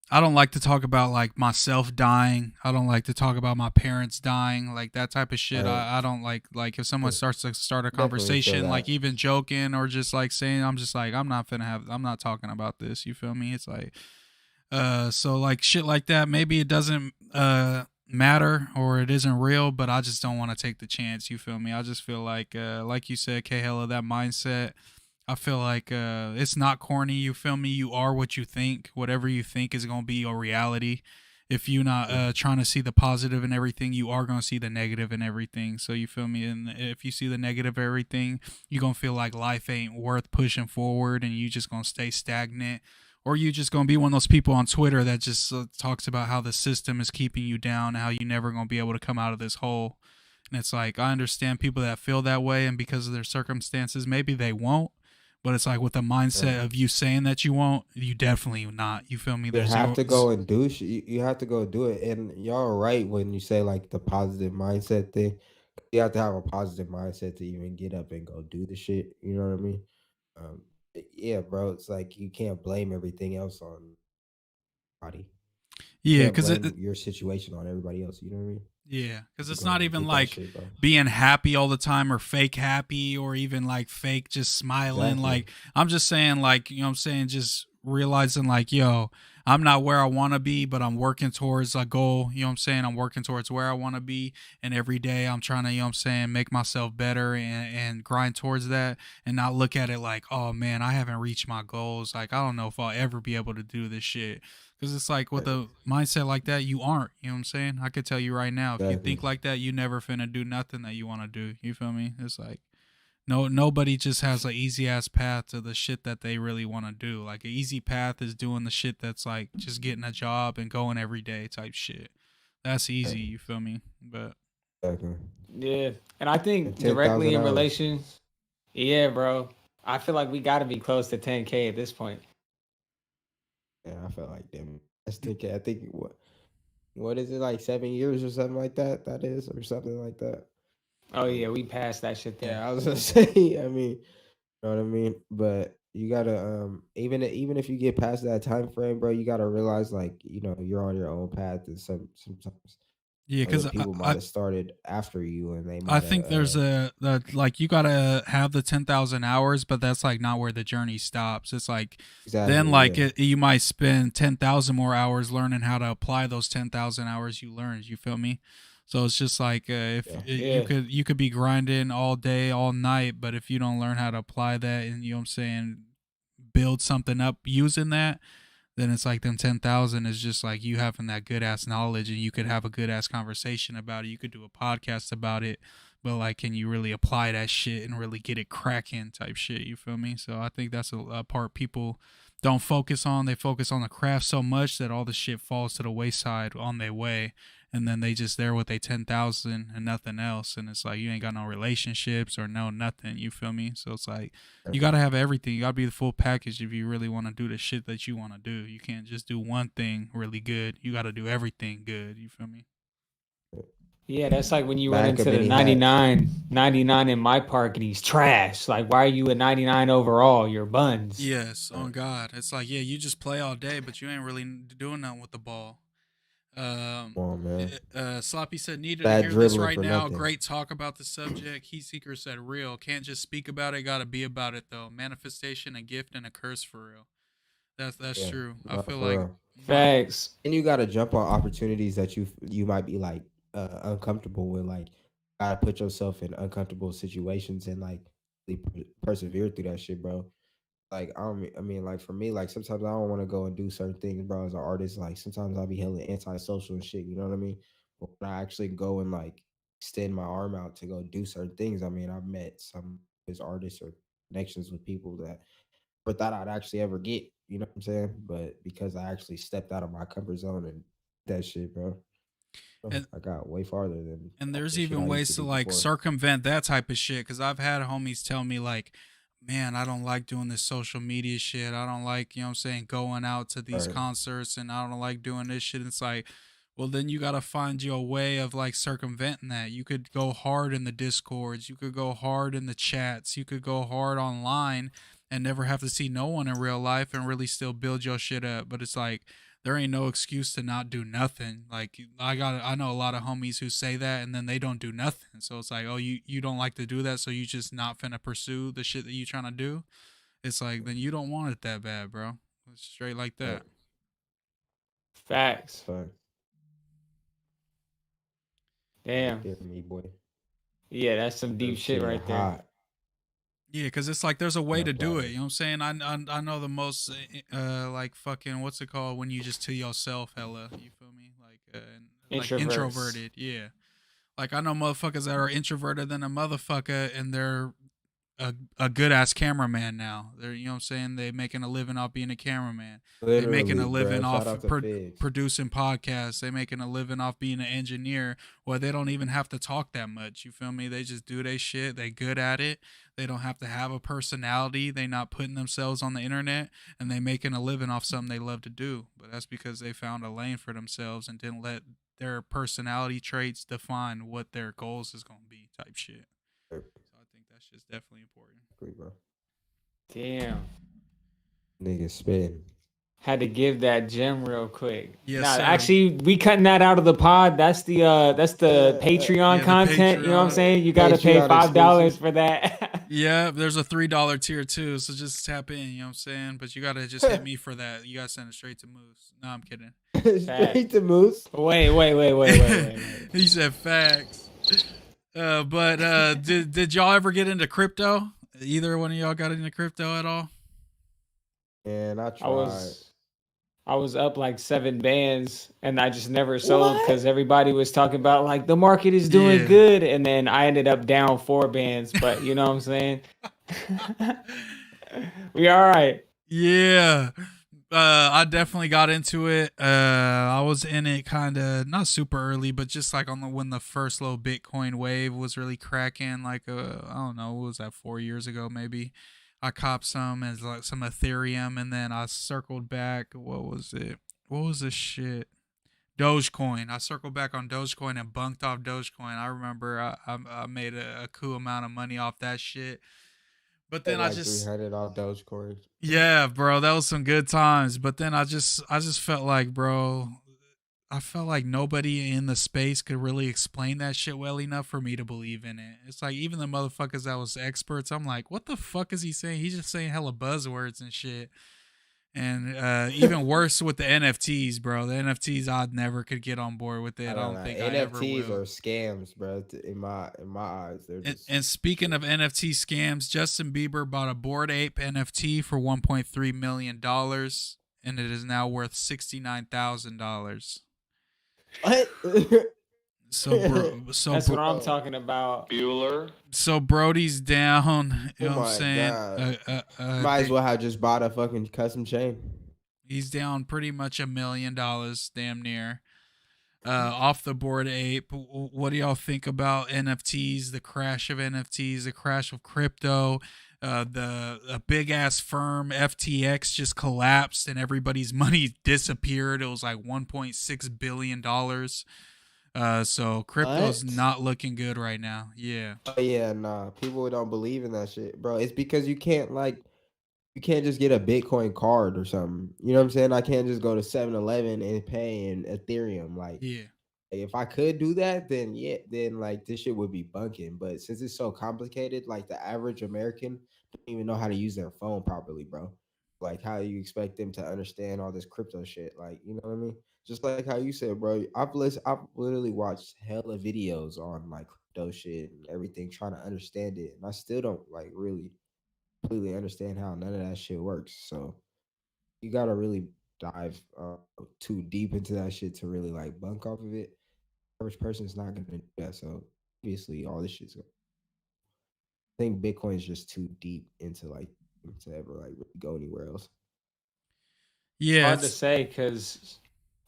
I don't like to talk about like myself dying. I don't like to talk about my parents dying, like that type of shit. right. I don't like if someone starts to start a Definitely feel conversation, like that. even joking or just like saying, I'm just like I'm not talking about this. You feel me? It's like so like shit like that, maybe it doesn't matter or it isn't real, but I just don't want to take the chance, you feel me? I just feel like you said, K Hella, that mindset. I feel like it's not corny, you feel me? You are what you think. Whatever you think is gonna be a reality. If you're not trying to see the positive in everything, you are gonna see the negative in everything. So you feel me? And if you see the negative in everything, you're gonna feel like life ain't worth pushing forward and you just gonna stay stagnant, or you just gonna be one of those people on Twitter that just talks about how the system is keeping you down, how you never gonna be able to come out of this hole. And it's like I understand people that feel that way, and because of their circumstances, maybe they won't. But it's like with the Right. mindset of you saying that you won't, you definitely not. You feel me? You There's have zero. to go and do you have to go do it. And y'all are right when you say like the positive mindset thing. You have to have a positive mindset to even get up and go do the shit. You know what I mean? Um, yeah, bro. It's like you can't blame everything else on body. Yeah, Can't because blame your situation on everybody else. You know what I mean? yeah, because To it's go not and even get that like shit, bro. being happy all the time or fake happy or even like fake just smiling. Exactly. Like, I'm just saying, like, what I'm saying, just realizing, like, yo, I'm not where I want to be, but I'm working towards a goal. What I'm saying? I'm working towards where I want to be. And every day I'm trying to, what I'm saying, make myself better and grind towards that and not look at it like, oh man, I haven't reached my goals. Like, I don't know if I'll ever be able to do this shit. Because it's like with a mindset like that, you aren't. You know what I'm saying? I could tell you right now, if you Exactly. think like that, you never finna do nothing that you want to do. You feel me? It's like nobody just has an easy ass path to the shit that they really want to do. Like an easy path is doing the shit that's like just getting a job and going every day type shit. That's easy. You feel me? But Exactly. Yeah. And I And think ten directly thousand in hours. relation, yeah, bro. I feel like we got to be close to 10K at this point. Yeah, I felt like them. I think what is it like 7 years or something like that? That is or something like that. Oh Um, yeah, we passed that shit then. yeah, I was gonna say. I mean, you know what I mean. But you gotta even if you get past that time frame, bro, you gotta realize like you're on your own path, and sometimes Yeah, Other because people might have started after you, and they I might think have. there's like you gotta have the 10,000 hours, but that's like not where the journey stops. It's like then Exactly. like Yeah. you might spend 10,000 more hours learning how to apply those 10,000 hours you learned. You feel me? So it's just like if Yeah. you Yeah. could be grinding all day, all night, but if you don't learn how to apply that and you know what I'm saying, build something up using that, then it's like them 10,000 is just like you having that good ass knowledge and you could have a good ass conversation about it. You could do a podcast about it, but like, can you really apply that shit and really get it cracking type shit? You feel me? So I think that's a part people don't focus on. They focus on the craft so much that all the shit falls to the wayside on their way. And then they just there with a 10,000 and nothing else. And it's like, you ain't got no relationships or no nothing. You feel me? So it's like, you got to have everything. You got to be the full package if you really want to do the shit that you want to do. You can't just do one thing really good. You got to do everything good. You feel me? Yeah, that's like when you run Bag of into the many hats. 99 in my park and he's trash. Like, why are you a 99 overall? You're buns. Yes, on God. It's like, yeah, you just play all day, but you ain't really doing nothing with the ball. Come on, man. Sloppy said, needed to Bad hear this dribbling right for now. nothing. Great talk about the subject. Heat Seeker said, real. Can't just speak about it. Got to be about it, though. Manifestation, a gift, and a curse for real. That's Yeah. true. I No, feel for like real. my Facts. And you got to jump on opportunities that you might be like uncomfortable with. Like, gotta put yourself in uncomfortable situations and like persevere through that shit, bro. Like I mean, like for me, like sometimes I don't want to go and do certain things, bro. As an artist, like sometimes I'll be hella antisocial and shit. You know what I mean? But when I actually go and like extend my arm out to go do certain things, I mean, I've met some of his artists or connections with people that never thought I'd actually ever get. You know what I'm saying? But because I actually stepped out of my comfort zone and that shit, bro, and I got way farther than And all there's the shit even I used ways to to do like before. circumvent that type of shit. Cause I've had homies tell me like, man, I don't like doing this social media shit. I don't like, you know what I'm saying, going out to these Right. concerts and I don't like doing this shit. It's like, well, then you got to find you a way of like circumventing that. You could go hard in the discords. You could go hard in the chats. You could go hard online and never have to see no one in real life and really still build your shit up. But it's like, there ain't no excuse to not do nothing. Like I know a lot of homies who say that and then they don't do nothing. So it's like, oh, you don't like to do that, so you just not finna pursue the shit that you trying to do. It's like then you don't want it that bad, bro. It's straight like Right. that. Facts. Fine. Right Damn. there, me boy. Yeah, that's some Real deep shit shit right there. hot. Yeah, because it's like there's a way Yeah, to do it. probably. You know what I'm saying? I know the most like fucking what's it called when you just to yourself hella. You feel me? Like Introverts. introverted. Yeah. Like I know motherfuckers that are introverted than a motherfucker, and they're a good ass cameraman now. They're you know what I'm saying. They making a living off being a cameraman. They making a Literally, living bro. Shout off out to Figs. producing podcasts. They making a living off being an engineer. Where they don't even have to talk that much. You feel me? They just do their shit. They good at it. They don't have to have a personality. They not putting themselves on the internet, and they making a living off something they love to do. But that's because they found a lane for themselves and didn't let their personality traits define what their goals is gonna be. Type shit. So I think that's just definitely important. Agree, bro. Damn. Nigga spin. Had to give that gem real quick. Yes, Nah, sir. actually, we cutting that out of the pod. That's the Patreon Yeah, the content. You know what I'm Patreon. saying? You gotta pay Patreon $5 exclusive. for that. Yeah, there's a $3 tier too, so just tap in, you know what I'm saying? But you gotta just hit me for that. You gotta send it straight to Moose. No, I'm kidding. Straight to Moose. Wait. He said facts. Did y'all ever get into crypto? Either one of y'all got into crypto at all? And I I tried. was up like 7 bands and I just never sold What? because everybody was talking about like the market is doing Yeah. good, and then I ended up down 4 bands. But you know what I'm saying? We all right. Yeah. I definitely got into it. I was in it kind of not super early, but just like on the when the first little Bitcoin wave was really cracking. Like I don't know, what was that 4 years ago maybe? I copped some as like some Ethereum, and then I circled back. What was it? What was this shit? Dogecoin. I circled back on Dogecoin and bunked off Dogecoin. I remember I made a cool amount of money off that shit. But then At I like just 300 off Dogecoin. yeah, bro, that was some good times. But then I just felt like, bro, I felt like nobody in the space could really explain that shit well enough for me to believe in it. It's like even the motherfuckers that was experts, I'm like, what the fuck is he saying? He's just saying hella buzzwords and shit. And even worse with the NFTs, bro. The NFTs, I never could get on board with it. I I don't don't know. think I ever NFTs will. are scams, bro. In my eyes, they're And, just. and speaking of NFT scams, Justin Bieber bought a Bored Ape NFT for $1.3 million, and it is now worth $69,000. What? So, bro, That's what I'm talking about. Bueller. so Brody's down. You Oh know what I'm my saying? god! Might as well have just bought a fucking custom chain. He's down pretty much $1 million, damn near. Off the Bored Ape. What do y'all think about NFTs? The crash of NFTs, the crash of crypto. The big ass firm FTX just collapsed and everybody's money disappeared. It was like $1.6 billion. So crypto's What? not looking good right now. Yeah. Oh yeah, nah. People don't believe in that shit, bro. It's because you can't just get a Bitcoin card or something. You know what I'm saying? I can't just go to 7-Eleven and pay in Ethereum. Like, Yeah. if I could do that, then yeah, then like this shit would be bunking. But since it's so complicated, like the average American don't even know how to use their phone properly, bro. Like, how you expect them to understand all this crypto shit? Like, you know what I mean? Just like how you said, bro. I've literally watched hella videos on like crypto shit and everything, trying to understand it, and I still don't like really completely understand how none of that shit works. So you gotta really dive too deep into that shit to really like bunk off of it. Average person's not gonna do that. So obviously, all this shit's. I think Bitcoin is just too deep into like to ever like really go anywhere else. Yeah. Hard to say because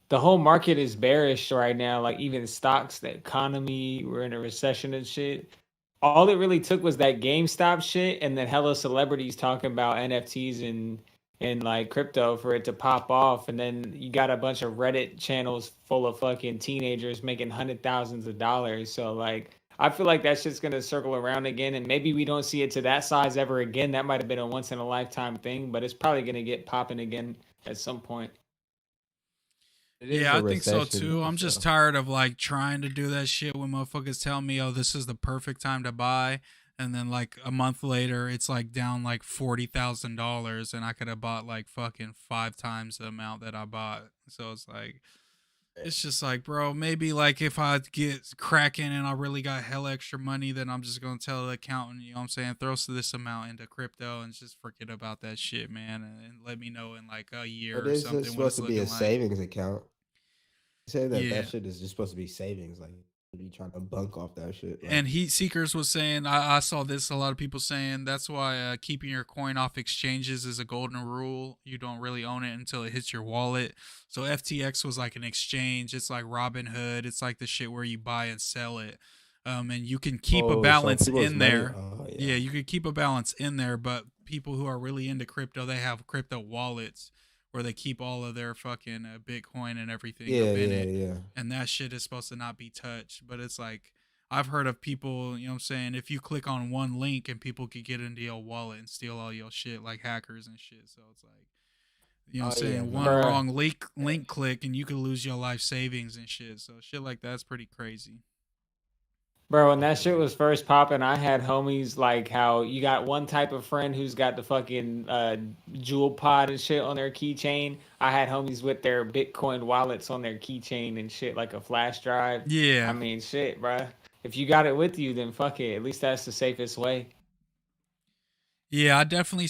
the whole market is bearish right now. Like even stocks, the economy, we're in a recession and shit. All it really took was that GameStop shit and then hella celebrities talking about NFTs and like crypto for it to pop off. And then you got a bunch of Reddit channels full of fucking teenagers making $100,000s. So like I feel like that shit's gonna circle around again, and maybe we don't see it to that size ever again. That might have been a once in a lifetime thing, but it's probably gonna get popping again at some point. It is Yeah, a I think so recession, too. though, I'm just so. tired of like trying to do that shit when motherfuckers tell me, "Oh, this is the perfect time to buy," and then like a month later, it's like down like $40,000, and I could have bought like fucking 5 times the amount that I bought. So it's just like, bro, maybe like if I get cracking and I really got hell extra money, then I'm just gonna tell the accountant, you know what I'm saying, throw this amount into crypto and just forget about that shit, man, and let me know in like a year It or is just something what supposed it's to be a looking like. savings account. Say that Yeah. that shit is just supposed to be savings. Like, you trying to bunk off that shit. Like, And Heat Seekers was saying, I saw this, a lot of people saying that's why keeping your coin off exchanges is a golden rule. You don't really own it until it hits your wallet. So FTX was like an exchange. It's like Robinhood. It's like the shit where you buy and sell it. And you can keep a oh, so balance people's in money. there. Oh Yeah, yeah. you could keep a balance in there, but people who are really into crypto, they have crypto wallets where they keep all of their fucking Bitcoin and everything Yeah, up in yeah, it. yeah. And that shit is supposed to not be touched. But it's like, I've heard of people, you know what I'm saying, if you click on one link and people could get into your wallet and steal all your shit like hackers and shit. So it's like, you know what Oh I'm yeah, saying, one nah. Bruh. wrong link click and you could lose your life savings and shit. So shit like that's pretty crazy. Bro, when that shit was first popping, I had homies like how you got one type of friend who's got the fucking jewel pod and shit on their keychain. I had homies with their Bitcoin wallets on their keychain and shit like a flash drive. I Yeah. mean, shit, bro. If you got it with you, then fuck it. At least that's the safest way. Yeah, I definitely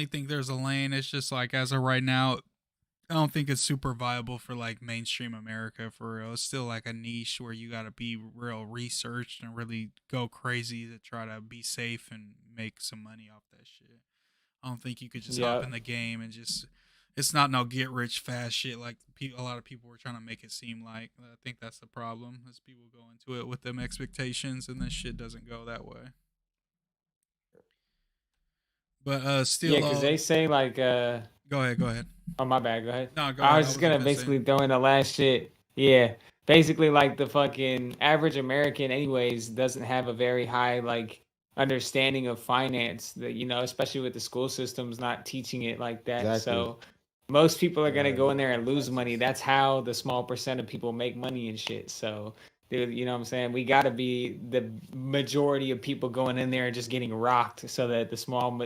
think there's a lane. It's just like as of right now, I don't think it's super viable for like mainstream America for real. It's still like a niche where you got to be real researched and really go crazy to try to be safe and make some money off that shit. I don't think you could just hop Yeah. in the game and just. It's not no get rich fast shit like a lot of people were trying to make it seem like. I think that's the problem. Is people go into it with them expectations and this shit doesn't go that way. But Yeah, still, because they say like go ahead. oh my bad, go ahead. No, go I ahead. was I just wasn't gonna gonna say. basically throw in the last shit. Yeah. Basically like the fucking average American anyways doesn't have a very high like understanding of finance that, you know, especially with the school systems not teaching it like that. Exactly. So most people are gonna go in there and lose money. That's how the small percent of people make money and shit. So, dude, you know what I'm saying? We got to be the majority of people going in there and just getting rocked, so that the small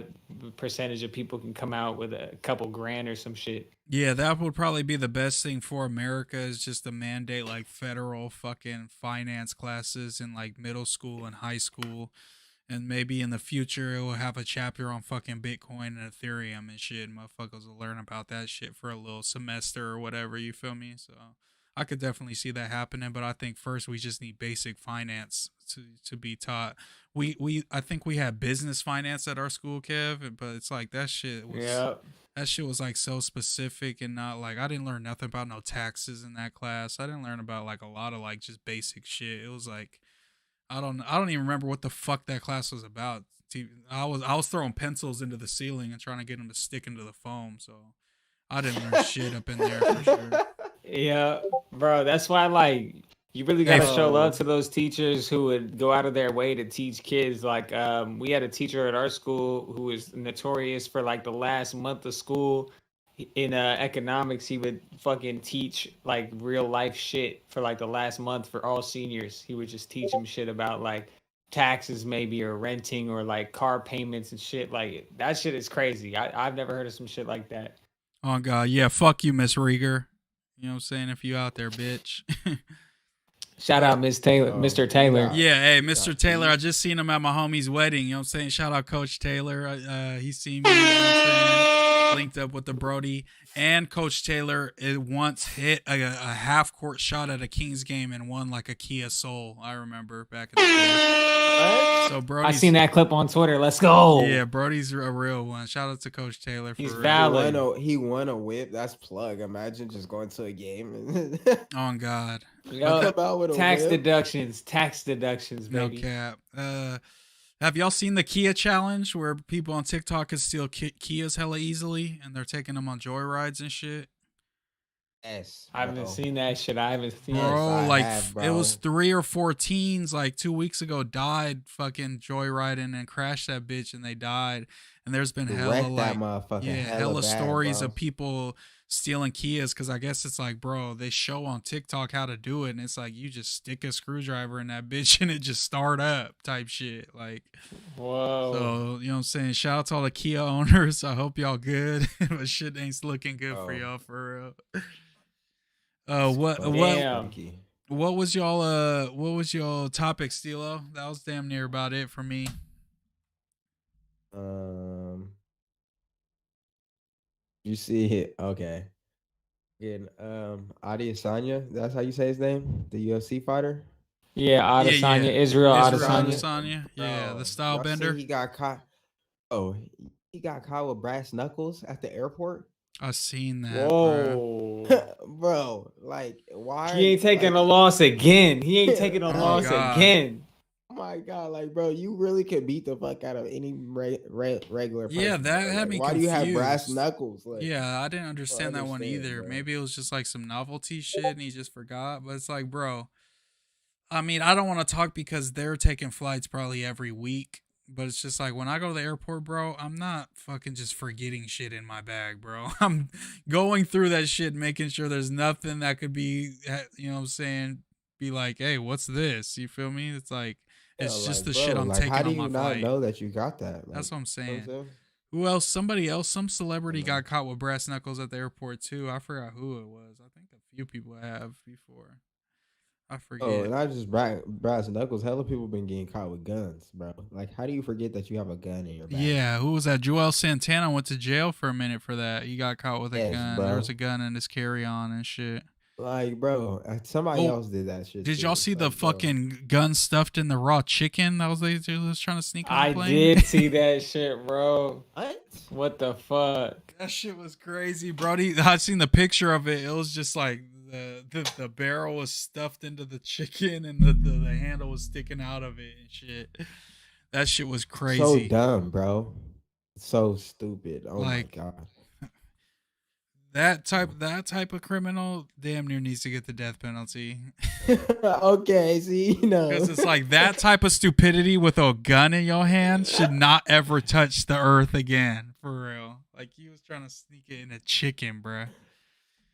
percentage of people can come out with a couple grand or some shit. Yeah, that would probably be the best thing for America is just to mandate like federal fucking finance classes in like middle school and high school. And maybe in the future it will have a chapter on fucking Bitcoin and Ethereum and shit. Motherfuckers will learn about that shit for a little semester or whatever, you feel me? So I could definitely see that happening, but I think first we just need basic finance to be taught. I think we had business finance at our school, Kev, but it's like that shit was like so specific and not like I didn't learn nothing about no taxes in that class. I didn't learn about like a lot of like just basic shit. It was like I don't even remember what the fuck that class was about. I was throwing pencils into the ceiling and trying to get them to stick into the foam. So I didn't learn shit up in there for sure. Yeah, bro. That's why like you really gotta show love to those teachers who would go out of their way to teach kids. Like we had a teacher at our school who was notorious for like the last month of school in economics. He would fucking teach like real life shit for like the last month for all seniors. He would just teach them shit about like taxes maybe or renting or like car payments and shit. Like that shit is crazy. I've never heard of some shit like that. Oh god, yeah, fuck you, Miss Rieger. You know what I'm saying? If you out there, bitch. Shout out Miss Taylor, Mr. Taylor. Yeah, hey, Mr. Taylor, I just seen him at my homie's wedding. You know what I'm saying? Shout out Coach Taylor. He seen me, you know what I'm saying? Linked up with the Brody. And Coach Taylor once hit a half-court shot at a Kings game and won like a Kia Soul. I remember back in the day. So Brody, I seen that clip on Twitter. Let's go. Yeah, Brody's a real one. Shout out to Coach Taylor. He's real. valid. He won a whip. That's plug. Imagine just going to a game. On God. Tax deductions, No baby. cap. Have y'all seen the Kia challenge where people on TikTok can steal Kias hella easily and they're taking them on joyrides and shit? Yes, I haven't seen that shit. I haven't seen Bro, it. It was 3 or 4 teens like 2 weeks ago died fucking joyriding and crashed that bitch and they died. And there's been hella stories of people stealing Kias because I guess it's like, bro, they show on TikTok how to do it and it's like you just stick a screwdriver in that bitch and it just start up type shit. Like, whoa. So, you know what I'm saying? Shout out to all the Kia owners. I hope y'all good. But shit ain't looking good for y'all for real. What was y'all topic, Stilo? That was damn near about it for me. You see it, okay. Again, Adesanya, that's how you say his name? The UFC fighter? Yeah, Adesanya, Israel Adesanya. Yeah, the style bender. He got caught. Oh, he got caught with brass knuckles at the airport. I seen that. Whoa, bro! Like, why? He ain't taking a loss again. He ain't taking a loss again. Oh my god! Like, bro, you really could beat the fuck out of any regular person. Yeah, that had me. Why confused. do you have brass knuckles? Like, yeah, I didn't understand that one either. Bro. Maybe it was just like some novelty shit and he just forgot. But it's like, bro. I mean, I don't want to talk because they're taking flights probably every week. But it's just like when I go to the airport, bro, I'm not fucking just forgetting shit in my bag, bro. I'm going through that shit, making sure there's nothing that could be, you know what I'm saying, be like, hey, what's this? You feel me? It's like, it's just the shit I'm taking on my flight. How do you not know that you got that? That's what I'm saying. Who else? Somebody else, some celebrity got caught with brass knuckles at the airport too. I forgot who it was. I think a few people have before. I forget. Oh, not just brass knuckles. Hella people been getting caught with guns, bro. Like, how do you forget that you have a gun in your bag? Yeah, who was that? Joel Santana went to jail for a minute for that. He got caught with a gun. Bro. There was a gun in his carry-on and shit. Like, bro, somebody else did that shit. Did y'all see the fucking gun stuffed in the raw chicken that was trying to sneak on the plane? I did see that shit, bro. What the fuck? That shit was crazy, Brody. I seen the picture of it. It was just like the barrel was stuffed into the chicken and the handle was sticking out of it and shit. That shit was crazy. So dumb, bro. So stupid. Oh my god. That type of criminal damn near needs to get the death penalty. Okay, see, because it's like that type of stupidity with a gun in your hand should not ever touch the earth again, for real. Like he was trying to sneak it in a chicken, bruh.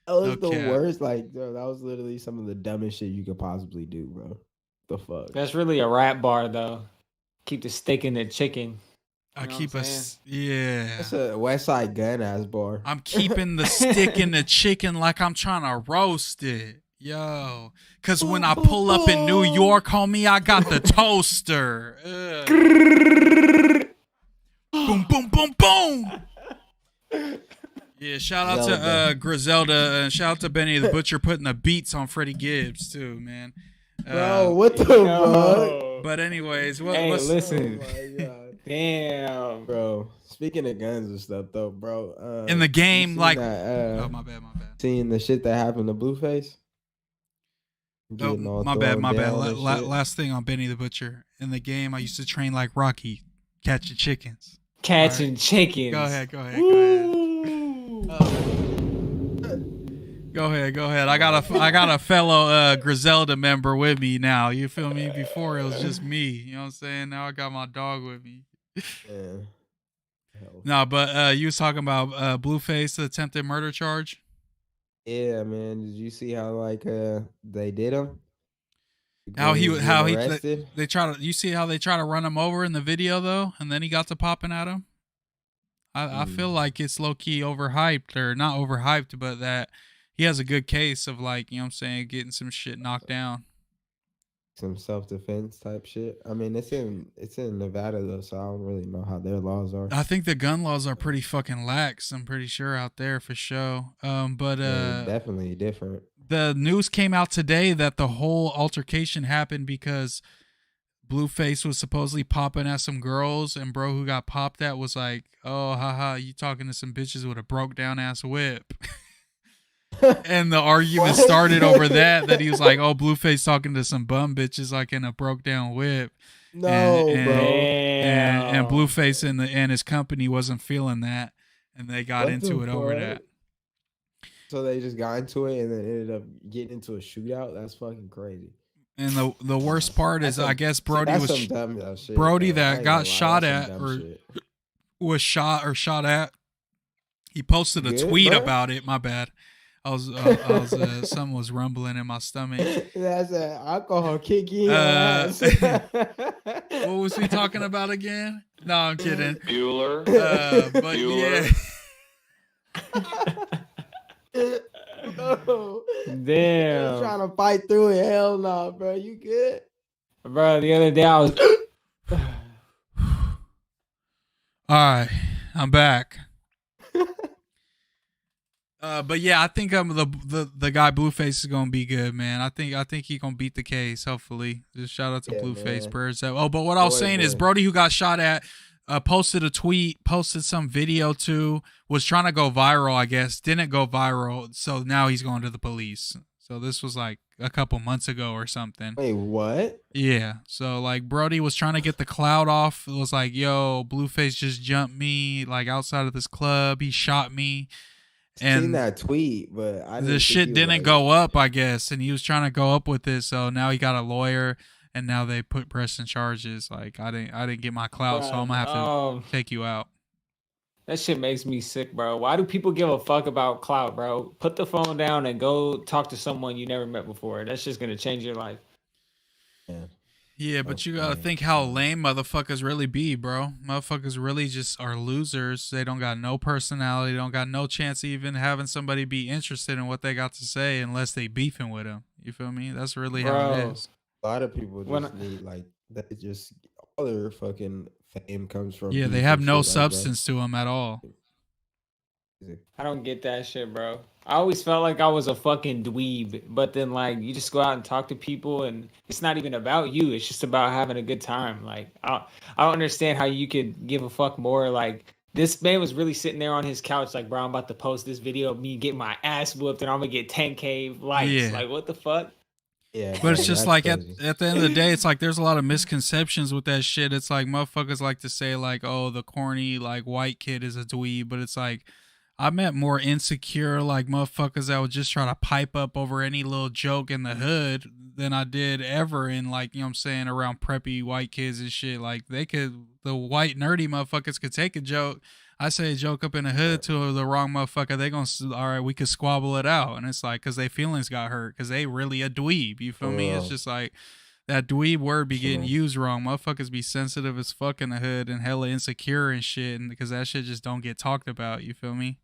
That was No the cap. worst. Like, bro, that was literally some of the dumbest shit you could possibly do, bro. The fuck. That's really a rap bar though. Keep the steak in the chicken. I You know keep what I'm a saying? yeah. That's a West Side Gun ass bar. I'm keeping the stick in the chicken like I'm trying to roast it. Yo. Cause when I pull up in New York, homie, I got the toaster. Boom, boom, boom, boom. Yeah, shout out to Griselda and shout out to Benny the Butcher putting the beats on Freddie Gibbs too, man. Bro, what the fuck? But anyways, Hey, what's listen. Oh my God. Damn. Bro, speaking of guns and stuff though, bro. in the game, like that, oh my bad. seeing the shit that happened to Blueface? Getting all My bad. thrown down and shit. Last thing on Benny the Butcher. In the game, I used to train like Rocky, catching chickens. Catching chickens. Go ahead. Go ahead. I got a fellow Griselda member with me now. You feel me? Before it was just me. You know what I'm saying? Now I got my dog with me. Yeah. No, but you was talking about Blueface, the attempted murder charge. Yeah, man. Did you see how like they did him? Arrested? They try to. You see how they try to run him over in the video though, and then he got to popping at him. I feel like it's low key overhyped, or not overhyped, but that he has a good case of like, you know what I'm saying, getting some shit knocked down. Some self-defense type shit. I mean, it's in Nevada though, so I don't really know how their laws are. I think the gun laws are pretty fucking lax. I'm pretty sure out there for sure. But Yeah, definitely different. The news came out today that the whole altercation happened because Blueface was supposedly popping at some girls, and bro who got popped at was like, "Oh, haha, you talking to some bitches with a broke down ass whip." And the argument started over that he was like, "Oh, Blueface talking to some bum bitches like in a broke down whip." No, and, bro. And Blueface and his company wasn't feeling that, and they got into it over that. So they just got into it and then ended up getting into a shootout. That's fucking crazy. And the worst part is, I guess Brody was shit, Brody bro. that got shot at or shit. was shot at. He posted a tweet about it. My bad. I was something was rumbling in my stomach. That's an alcohol kicking. What was he talking about again? No, I'm kidding. Bueller. But Bueller. yeah. Oh, damn. I'm trying to fight through it. Hell no, bro. You good? Bro, the other day I was All right, I'm back. But yeah, I think the guy Blueface is gonna be good, man. I think he gonna beat the case. Hopefully, just shout out to Blueface. Prayers up. Oh, but what I was saying is Brody, who got shot at, posted a tweet, posted some video too, was trying to go viral. I guess didn't go viral, so now he's going to the police. So this was like a couple months ago or something. Wait, what? Yeah. So like Brody was trying to get the cloud off. It was like, yo, Blueface just jumped me like outside of this club. He shot me. And seen that tweet, but the shit didn't go up, I guess, and he was trying to go up with it. So now he got a lawyer, and now they put pressing charges. Like I didn't get my clout, so I'm gonna have to take you out. That shit makes me sick, bro. Why do people give a fuck about clout, bro? Put the phone down and go talk to someone you never met before. That's just gonna change your life. Yeah, but you gotta think how lame motherfuckers really be, bro. Motherfuckers really just are losers. They don't got no personality. They don't got no chance of even having somebody be interested in what they got to say unless they beefing with them. You feel me? That's really how it is. A lot of people just need like that. Just all their fucking fame comes from. Yeah, they have no substance to them at all. I don't get that shit, bro. I always felt like I was a fucking dweeb, but then like you just go out and talk to people, and it's not even about you. It's just about having a good time. Like I don't understand how you could give a fuck more. Like this man was really sitting there on his couch, like, bro, I'm about to post this video of me getting my ass whooped, and I'm gonna get 10K likes. Yeah. Like what the fuck? Yeah, but it's just like at the end of the day, it's like there's a lot of misconceptions with that shit. It's like motherfuckers like to say like, oh, the corny like white kid is a dweeb, but it's like I met more insecure like motherfuckers that would just try to pipe up over any little joke in the hood than I did ever in like, you know what I'm saying, around preppy white kids and shit. Like the white nerdy motherfuckers could take a joke. I say joke up in the hood to the wrong motherfucker, they gonna all right, we could squabble it out, and it's like because they feelings got hurt because they really a dweeb. You feel me? It's just like that dweeb word be getting used wrong. Motherfuckers be sensitive as fuck in the hood and hella insecure and shit, and because that shit just don't get talked about. You feel me?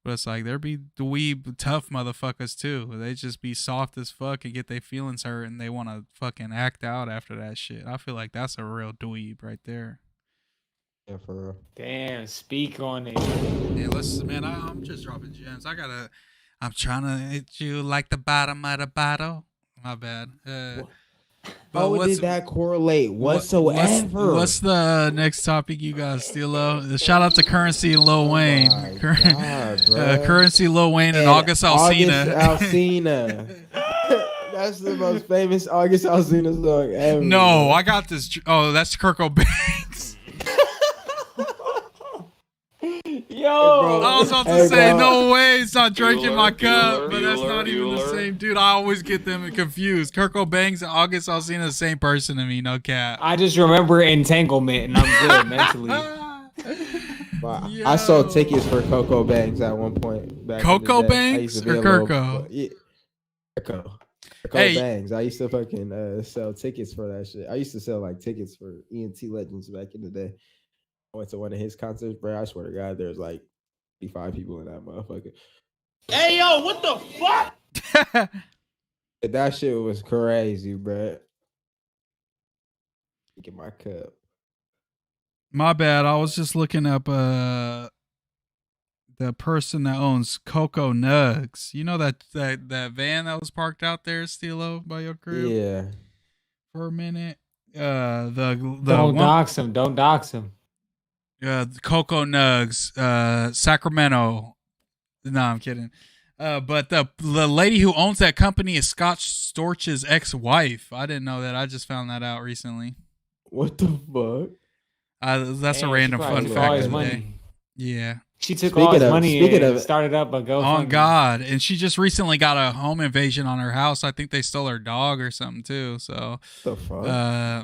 But it's like there be dweeb tough motherfuckers too. They just be soft as fuck and get their feelings hurt, and they want to fucking act out after that shit. I feel like that's a real dweeb right there. Yeah, for real. Damn, speak on it. Yeah, man. I'm just dropping gems. I'm trying to hit you like the bottom of the bottle. My bad. How did that correlate whatsoever? What's the next topic you guys, Steelo? Shout out to Currency and Lil Wayne. Currency, Lil Wayne, and August Alsina. That's the most famous August Alsina song ever. No, I got this. Oh, that's Kurt Cobain's. Yo, I was about to say, no way, it's not drinking my cup, but that's not even the same dude. I always get them confused. Kurt Cobain's and August Alsina, the same person to me, no cap. I just remember Entanglement, and I'm good mentally. I sold tickets for Coco Bangs at one point. Coco Bangs or Kirko? Yeah, Coco Bangs. I used to fucking sell tickets for that shit. I used to sell like tickets for ENT Legends back in the day. I went to one of his concerts, bro. I swear to God, there's like 55 people in that motherfucker. Hey, yo, what the fuck? That shit was crazy, bro. Get my cup. My bad. I was just looking up the person that owns Coco Nugs. You know that van that was parked out there, Steelo, by your crib? Yeah. For a minute. Don't dox him. Don't dox him. Coco Nugs, Sacramento. No, I'm kidding. But the lady who owns that company is Scott Storch's ex-wife. I didn't know that. I just found that out recently. What the fuck? That's a random fun fact of the day. Yeah. She took all his money and started up a GoFundMe. Oh, God. And she just recently got a home invasion on her house. I think they stole her dog or something, too. So, the fuck?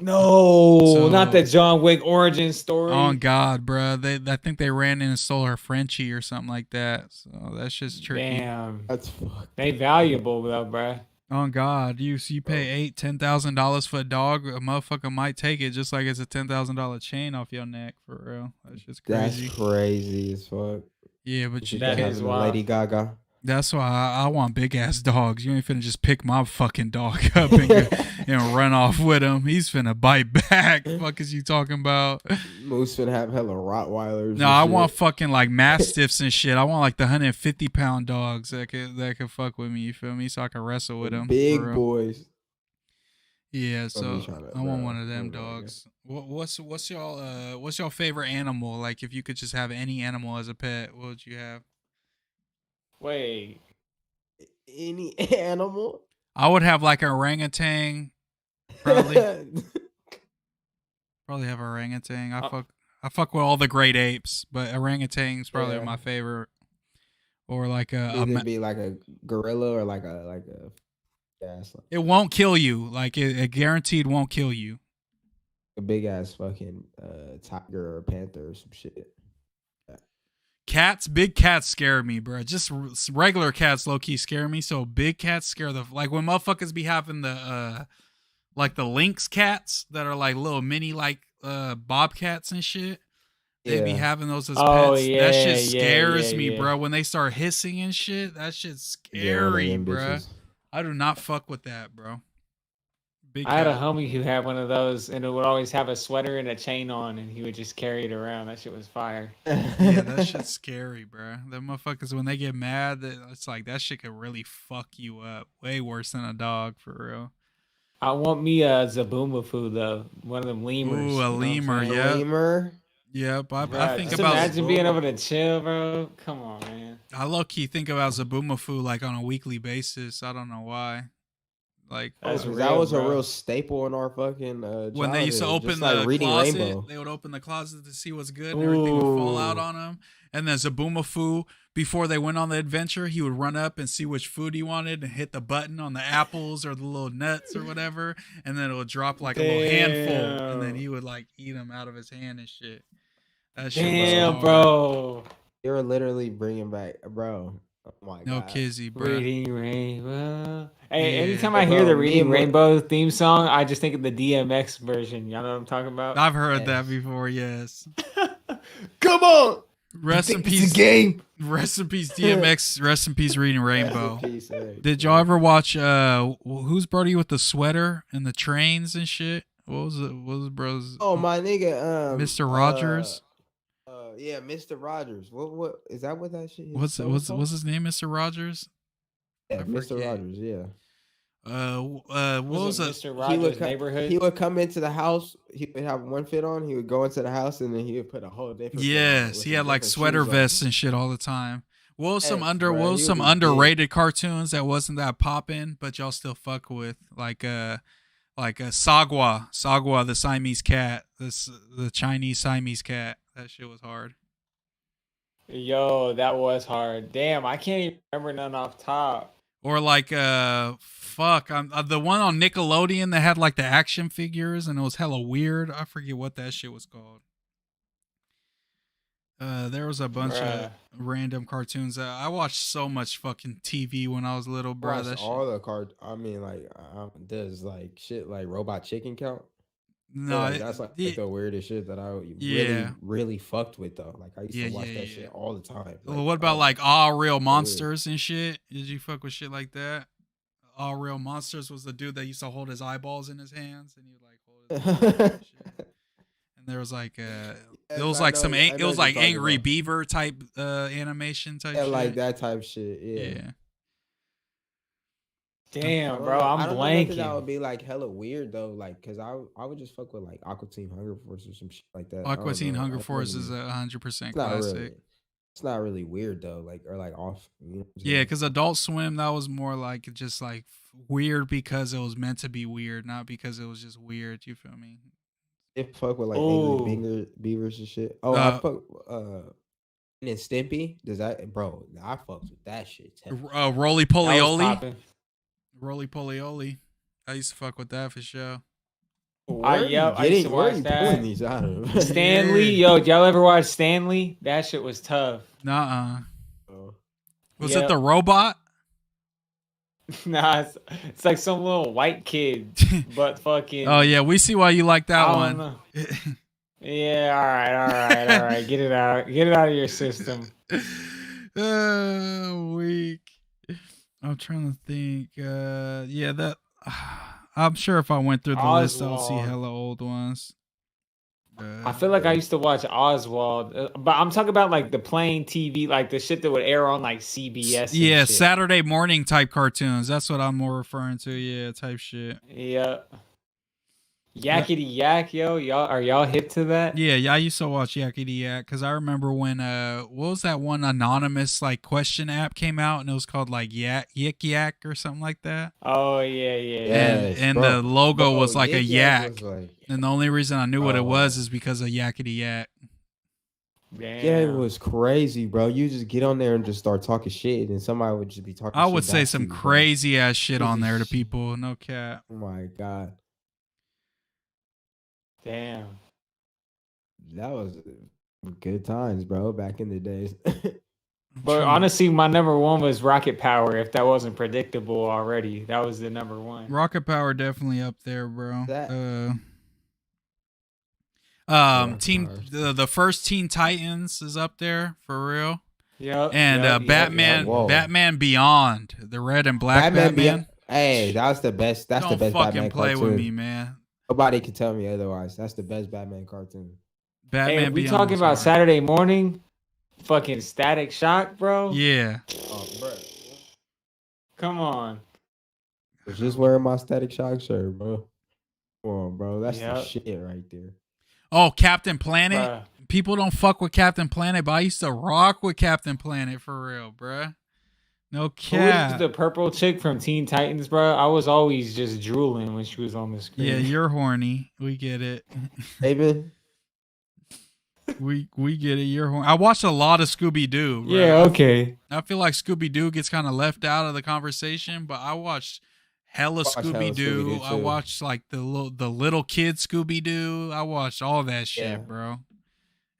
Not the John Wick origin story. Oh, God, bro. I think they ran in and stole her Frenchie or something like that. So, that's just tricky. Damn. That's fucked. They valuable, though, bro. Oh, God. You pay $10,000 for a dog, a motherfucker might take it just like it's a $10,000 chain off your neck, for real. That's just crazy. That's crazy as fuck. Yeah, but that is wild. Lady Gaga. That's why I want big ass dogs. You ain't finna just pick my fucking dog up and run off with him. He's finna bite back. Fuck is you talking about? Moose finna have hella Rottweilers. No, I want fucking like Mastiffs and shit. I want like the 150-pound dogs that could fuck with me. You feel me? So I can wrestle with them. Big boys. Yeah, so I want one of them dogs. What's y'all favorite animal? Like if you could just have any animal as a pet, what would you have? Wait. Any animal? I would have like an orangutan. Probably. Probably have an orangutan. I fuck with all the great apes, but orangutan's probably my favorite. Or like it'd be like a gorilla or like a it won't kill you. Like it guaranteed won't kill you. A big ass fucking tiger or panther or some shit. Big cats scare me, bro. Just regular cats low key scare me. So big cats scare like when motherfuckers be having the like the lynx cats that are like little mini like bobcats and shit. They be having those as pets. Yeah, that shit scares me, bro. When they start hissing and shit, that shit's scary, bro. I do not fuck with that, bro. I had a homie who had one of those, and it would always have a sweater and a chain on, and he would just carry it around. That shit was fire. Yeah, that shit's scary, bro. Them motherfuckers, when they get mad, it's like that shit could really fuck you up. Way worse than a dog, for real. I want me a Zaboomafoo, though. One of them lemurs. Ooh, a lemur, yeah. Lemur? Yep, I think just about. Imagine being able to chill, bro. Come on, man. I low key think about Zaboomafoo like on a weekly basis. I don't know why. Like that was a real staple in our fucking when they used to open the closet, Rainbow. They would open the closet to see what's good, and everything would fall out on them. And then Zaboomafoo, before they went on the adventure, he would run up and see which food he wanted and hit the button on the apples or the little nuts or whatever, and then it would drop like a little handful, and then he would like eat them out of his hand and shit. That shit was Damn, hard. bro. They were literally bringing back, bro. Oh my No god. kizzy, bro. Reading Rainbow. Hey, Yeah. anytime Hey, I hear bro, the me Reading and Rainbow theme song, I just think of the DMX version. Y'all know what I'm talking about? I've heard that Yes. before. Yes. Come on. Rest in It's a peace. game. Rest in peace, DMX. Rest in peace, Reading Rainbow. Rest in peace, Did y'all ever watch who's Brody with the sweater and the trains and shit? What was it? What was bro's? Oh my nigga, Mr. Rogers. Yeah, Mr. Rogers. What is that? What that shit? What's his name? Mr. Rogers. Yeah, I Mr. forget. Rogers. Yeah. What was it it? Mr. Rogers' Neighborhood? He would come into the house. He would have one fit on. He would go into the house, and then he would put a whole different. fit on Yes, with he some had like different sweater shoes on. vests and shit all the time. What was Yes, bro, he would be big. underrated cartoons that wasn't that poppin', but y'all still fuck with? Like Sagwa, the Siamese cat, the Chinese Siamese cat. That shit was hard. Yo, that was hard. Damn, I can't even remember none off top. Or like fuck, the one on Nickelodeon that had like the action figures and it was hella weird. I forget what that shit was called. There was a bunch of random cartoons. I watched so much fucking TV when I was little, bro. Watched That shit. all the card. I mean, like, does like shit like Robot Chicken count? No, Like, that's like the weirdest shit that I really fucked with though. Like I used to watch that shit all the time. Well, what about like All Real Monsters and shit? Did you fuck with shit like that? All Real Monsters was the dude that used to hold his eyeballs in his hands and he would like hold his eyeballs and shit. And there was like it was like it was like Angry Beaver type animation type shit. Like that type shit. Yeah. Damn, bro, I'm blanking. That would be like hella weird though, like because I would just fuck with like Aqua Teen Hunger Force or some shit like that. Aqua Teen Hunger Force is 100% classic. It's not really weird though, like or like off. You know yeah, because Adult Swim that was more like just like weird because it was meant to be weird, not because it was just weird. You feel me? It fuck with like Angry Beavers and shit. Oh, I fuck and Stimpy. Does that, bro? I fucked with that shit. Roly Poly. Roly Poly. I used to fuck with that for sure. I used to watch that. These out of? Stanley, yo, did y'all ever watch Stanley? That shit was tough. Nuh-uh. Was it the robot? Nah, it's like some little white kid, but fucking. Oh yeah, we see why you like that one. Yeah, all right. Get it out of your system. Weak. I'm trying to think. Yeah, that. I'm sure if I went through the list, I'll see hella old ones. I feel like I used to watch Oswald, but I'm talking about like the plain TV, like the shit that would air on like CBS. Yeah, Saturday morning type cartoons. That's what I'm more referring to. Yeah, type shit. Yeah. Yakety Yak, yo, y'all hip to that? Yeah, I used to watch Yakety Yak because I remember when what was that one anonymous like question app came out and it was called like Yik Yak or something like that. Oh yeah. And the logo was like a yak, and the only reason I knew what it was is because of Yakety Yak. Damn. Yeah, it was crazy, bro. You just get on there and just start talking shit, and somebody would just be talking. I would say some crazy ass shit on there to people. No cap. Oh my god. Damn. That was good times, bro, back in the days. But honestly, my number one was Rocket Power. If that wasn't predictable already, that was the number one. Rocket Power definitely up there, bro. The first Teen Titans is up there for real. Yep. And Batman Beyond, the red and black Batman. Hey, that's the best. That's the best Batman cartoon. Don't fucking play with me, man. Nobody can tell me otherwise. That's the best Batman cartoon. Batman we talking about Saturday morning? Fucking Static Shock, bro? Yeah. Oh, bro. Come on. I was just wearing my Static Shock shirt, bro. Come on, bro. That's the shit right there. Oh, Captain Planet? Bruh. People don't fuck with Captain Planet, but I used to rock with Captain Planet for real, bruh. No cap. Who was the purple chick from Teen Titans, bro? I was always just drooling when she was on the screen. Yeah, you're horny. We get it. David? We get it. You're horny. I watched a lot of Scooby-Doo. Bro. Yeah, okay. I feel like Scooby-Doo gets kind of left out of the conversation, but I watched hella Scooby-Doo. I watched like the little kid Scooby-Doo. I watched all that shit, bro.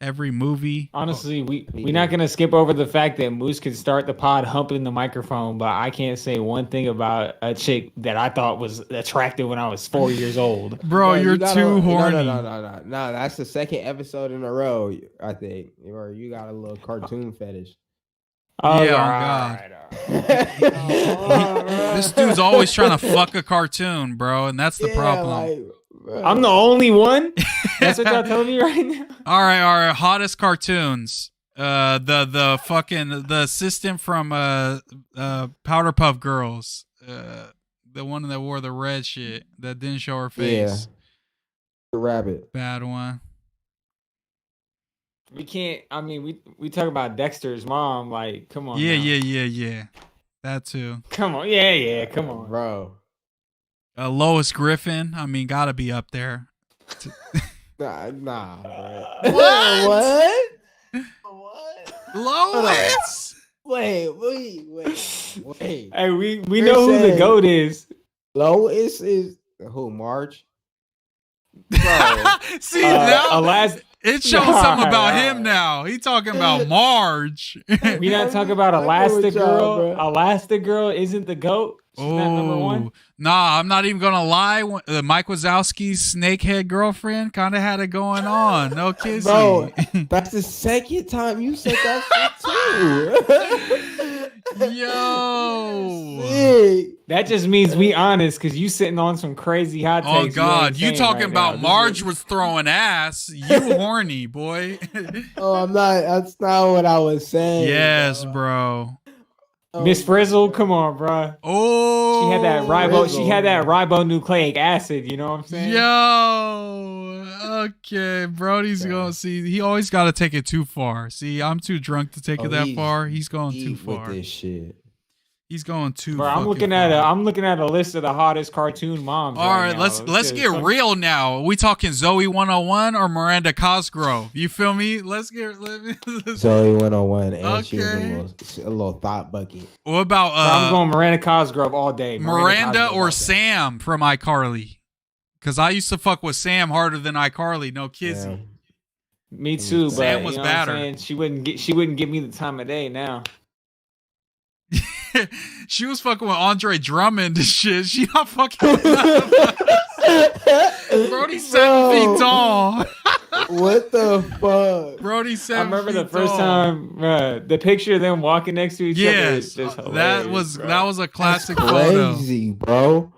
every movie. Honestly, we're not gonna skip over the fact that Moose can start the pod humping the microphone, but I can't say one thing about a chick that I thought was attractive when I was 4 years old. Bro, you're too horny. No. That's the second episode in a row, I think. Or you got a little cartoon fetish. Oh, Yeah, all God. right. This dude's always trying to fuck a cartoon, bro, and that's the problem. I'm the only one. That's what y'all telling me right now. All right. Hottest cartoons. The fucking the assistant from Powderpuff Girls. The one that wore the red shit that didn't show her face. Yeah. The rabbit. Bad one. We can't. I mean, we talk about Dexter's mom. Like, come on. Yeah. That too. Come on. Yeah. Come on, bro. Lois Griffin. I mean, gotta be up there. Nah, bro. What? Lois. Wait. Hey, we know who the GOAT is. Lois is who? Marge. Bro. See now. It's showing something about Nah. him now. He talking about Marge. We not talking about Elastigirl. Elastigirl isn't the GOAT. She's not number one. Nah, I'm not even gonna lie. Mike Wazowski's snakehead girlfriend kind of had it going on. No kissing. Bro, that's the second time you said that shit too. Yo. Sick. That just means we honest, because you sitting on some crazy hot takes. Oh God, you talking right about now. Marge was throwing ass. You horny boy. Oh, I'm not. That's not what I was saying. Yes, bro. Miss Frizzle, come on, bro. Oh, She had that ribonucleic acid. You know what I'm saying? Yo, okay, Brody's gonna see. He always got to take it too far. See, I'm too drunk to take it that far. He's going too far. With this shit. He's going too. Bro, I'm looking at a list of the hottest cartoon moms. All right, let's get real now. Are we talking Zoe 101 or Miranda Cosgrove? You feel me? Zoe 101, and she was a little thought bucket. What about I'm going Miranda Cosgrove all day. Miranda or Sam from iCarly? Because I used to fuck with Sam harder than iCarly. No kissing. Yeah. Me too, but Sam was better. She wouldn't give me the time of day now. She was fucking with Andre Drummond and shit. She not fucking with none of us. Brody's 7 feet tall. What the fuck? Brody's 7 feet tall. I remember the first time the picture of them walking next to each other was just hilarious. That was a classic crazy, photo. Bro.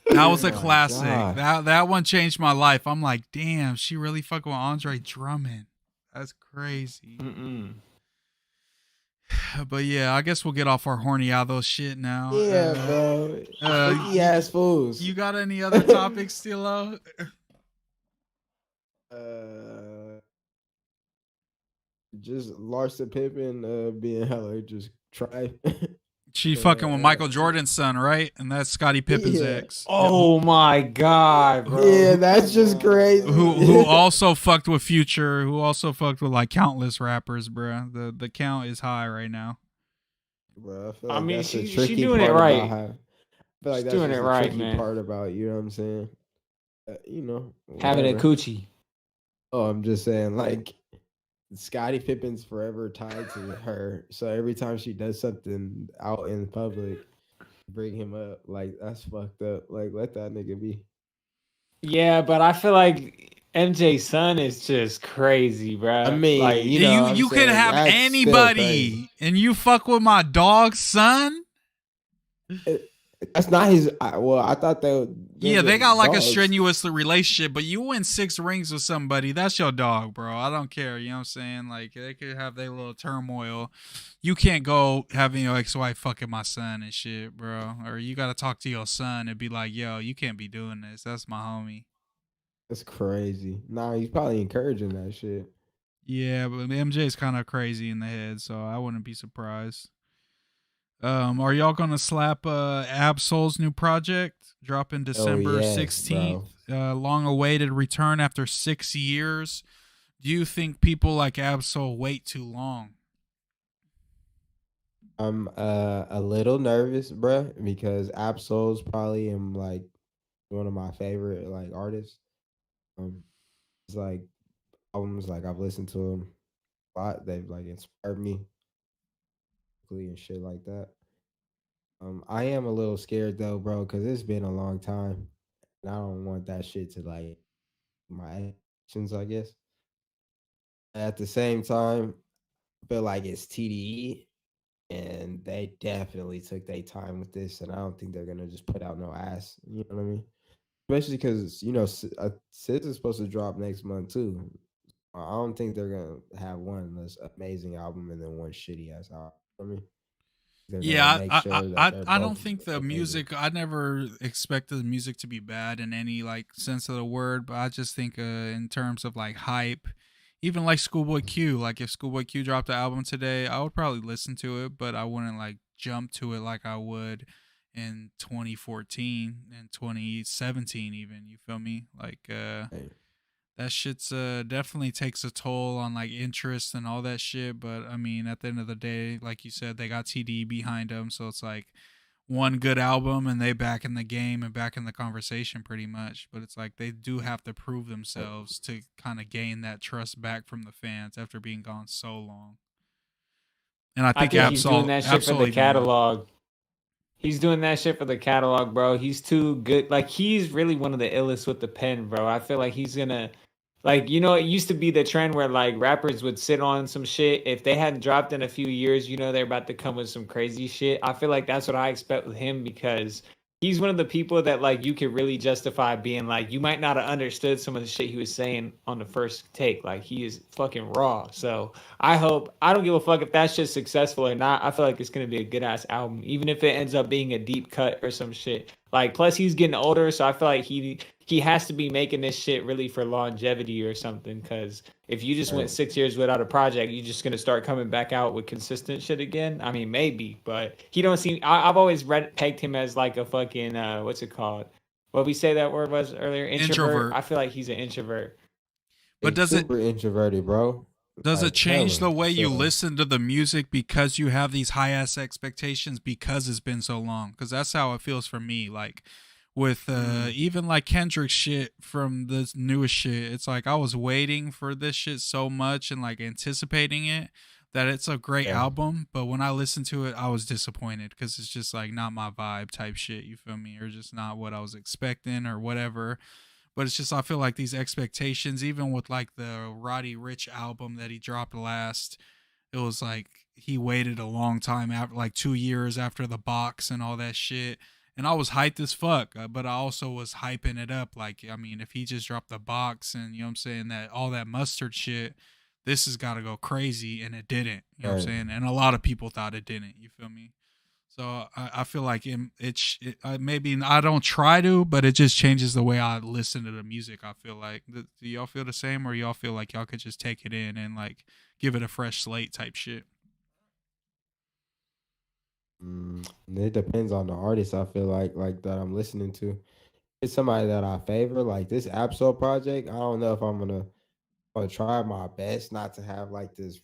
That was a classic. That one changed my life. I'm like, damn, she really fucking with Andre Drummond. That's crazy. But yeah, I guess we'll get off our horny Aldo shit now. Yeah, bro. Freaky ass fools. You got any other topics, Stilo? Just Larsa Pippen being hella just try. She fucking with Michael Jordan's son, right? And that's Scottie Pippen's ex. Oh my God, bro. Yeah, that's just crazy. Who also fucked with Future, who also fucked with like countless rappers, bro. The count is high right now. Bro, I mean, she's doing it right. I feel like she's that's doing it right, man. Part about, you know what I'm saying? Having a coochie. Oh, I'm just saying, like, Scottie Pippen's forever tied to her, so every time she does something out in public, bring him up. Like, that's fucked up. Like, let that nigga be. Yeah, but I feel like MJ's son is just crazy, bro. I mean, like, you can have anybody, and you fuck with my dog's son. That's not his. I thought that. Yeah, they got like a strenuous relationship, but you win 6 rings with somebody, that's your dog, bro. I don't care. You know what I'm saying? Like, they could have their little turmoil. You can't go having your ex-wife fucking my son and shit, bro. Or you got to talk to your son and be like, yo, you can't be doing this. That's my homie. That's crazy. Nah, he's probably encouraging that shit. Yeah, but MJ's kind of crazy in the head, so I wouldn't be surprised. Are y'all gonna slap Absol's new project dropping December 16th? Long-awaited return after 6 years. Do you think people like Absol wait too long? I'm a little nervous, bruh, because Absol's probably like one of my favorite like artists. It's like albums. Like I've listened to them a lot. They've like inspired me and shit like that. I am a little scared though, bro, because it's been a long time, and I don't want that shit to like my actions. I guess at the same time, I feel like it's TDE, and they definitely took their time with this, and I don't think they're gonna just put out no ass. You know what I mean? Especially because Sis is supposed to drop next month too. I don't think they're gonna have one this amazing album and then one shitty ass album. I mean, they're gonna Yeah, make I sure that they're I don't both think the amazing. music. I never expected the music to be bad in any like sense of the word, but I just think in terms of like hype, even like Schoolboy Q. Like if Schoolboy Q dropped the album today, I would probably listen to it, but I wouldn't like jump to it like I would in 2014 and 2017 even. You feel me? Like Hey, that shit's definitely takes a toll on like interest and all that shit. But I mean, at the end of the day, like you said, they got TD behind them, so it's like one good album and they back in the game and back in the conversation pretty much. But it's like they do have to prove hey, themselves to kind of gain that trust back from the fans after being gone so long. And I I think think he's doing that shit for Absol the even more. catalog. He's doing that shit for the catalog, bro. He's too good. Like he's really one of the illest with the pen, bro. I feel like he's gonna like it used to be the trend where like rappers would sit on some shit. If they hadn't dropped in a few years, they're about to come with some crazy shit. I feel like that's what I expect with him because he's one of the people that like you could really justify being like you might not have understood some of the shit he was saying on the first take. Like he is fucking raw. So I don't give a fuck if that shit's successful or not. I feel like it's gonna be a good ass album, even if it ends up being a deep cut or some shit. Like, plus he's getting older, so I feel like he has to be making this shit really for longevity or something. Because if you just went hey. 6 years without a project, you just gonna start coming back out with consistent shit again. I mean, maybe, but he don't seem. I've always pegged him as like a fucking what's it called? What we say that word was earlier, introvert. Introvert. I feel like he's an introvert. But He's super introverted, bro. does it Like change hella. the way you So listen to the music because you have these high ass expectations because it's been so long? Because that's how it feels for me. Like with mm, even like Kendrick shit from this newest shit, it's like I was waiting for this shit so much and like anticipating it that it's a great yeah, album. But when I listened to it, I was disappointed because it's just like not my vibe type shit. You feel me? Or just not what I was expecting or whatever. But it's just I feel like these expectations, even with like the Roddy Rich album that he dropped last, it was like he waited a long time after like 2 years after the box and all that shit. And I was hyped as fuck, but I also was hyping it up. Like, I mean, if he just dropped the box and you know what I'm saying, that all that mustard shit, this has got to go crazy. And it didn't, you know what I'm right. saying? And a lot of people thought it didn't, you feel me? So I feel like maybe I don't try to, but it just changes the way I listen to the music. I feel like do y'all feel the same, or y'all feel like y'all could just take it in and like give it a fresh slate type shit? It depends on the artist. I feel like that I'm listening to. It's somebody that I favor, like this Absol project. I don't know if I'm gonna try my best not to have like this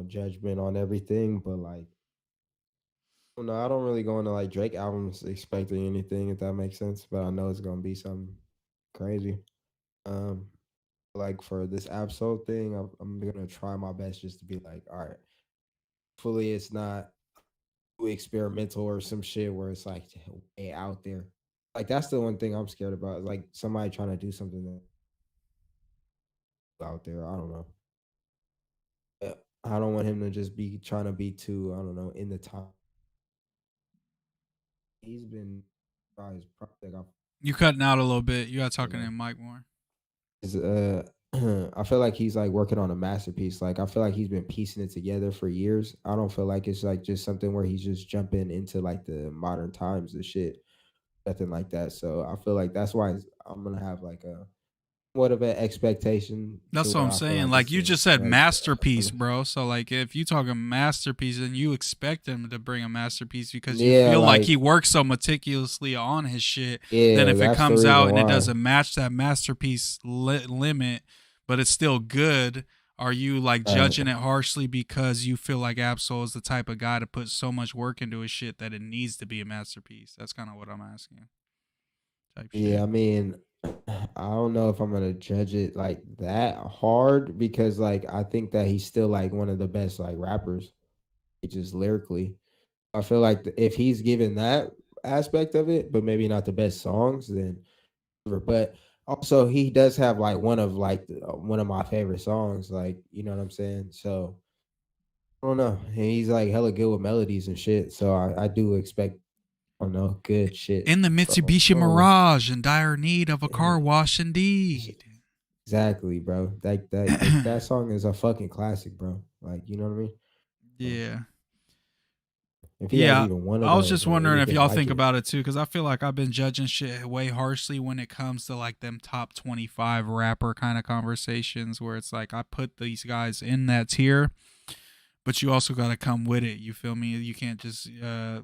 judgment on everything, but like no, I don't really go into like Drake albums expecting anything, if that makes sense. But I know it's gonna be something crazy. Um, like for this Absol thing, I'm gonna try my best just to be like, all right, hopefully it's not too experimental or some shit where it's like way out there. Like that's the one thing I'm scared about. Like somebody trying to do something that's out there. I don't know. I don't want him to just be trying to be too, I don't know, in the top. He's been by his project. You cutting out a little bit. You got You talking know, in mic more. is I feel like he's like working on a masterpiece. Like I feel like he's been piecing it together for years. I don't feel like it's like just something where he's just jumping into like the modern times and shit, nothing like that. So I feel like that's why I'm gonna have like a what of an expectation to That's what where I'm I feel saying. like Like it's you a just said great. masterpiece, bro. So like if you talk a masterpiece and you expect him to bring a masterpiece because you Yeah, feel like he like works so meticulously on his shit, then yeah, if it that's the comes out reason and it why. doesn't match that masterpiece limit, but it's still good, are you like Right. judging it harshly because you feel like Absol is the type of guy to put so much work into his shit that it needs to be a masterpiece? That's kind of what I'm asking. Type Yeah, shit. I mean, I don't know if I'm gonna judge it like that hard because like I think that he's still like one of the best like rappers, just lyrically. I feel like if he's given that aspect of it, but maybe not the best songs, then. But also he does have like one of my favorite songs, like you know what I'm saying. So I don't know. And he's like hella good with melodies and shit. So I do expect I don't know good shit In the from him. Mitsubishi Mirage, in dire need of a car wash indeed. Exactly, bro. That song is a fucking classic, bro. Like, you know what I mean? So, Yeah. if he has Yeah, even one of I was those just or wondering if anything y'all like think it, about it too, because I feel like I've been judging shit way harshly when it comes to like them top 25 rapper kind of conversations where it's like I put these guys in that tier, but you also got to come with it. You feel me? You can't just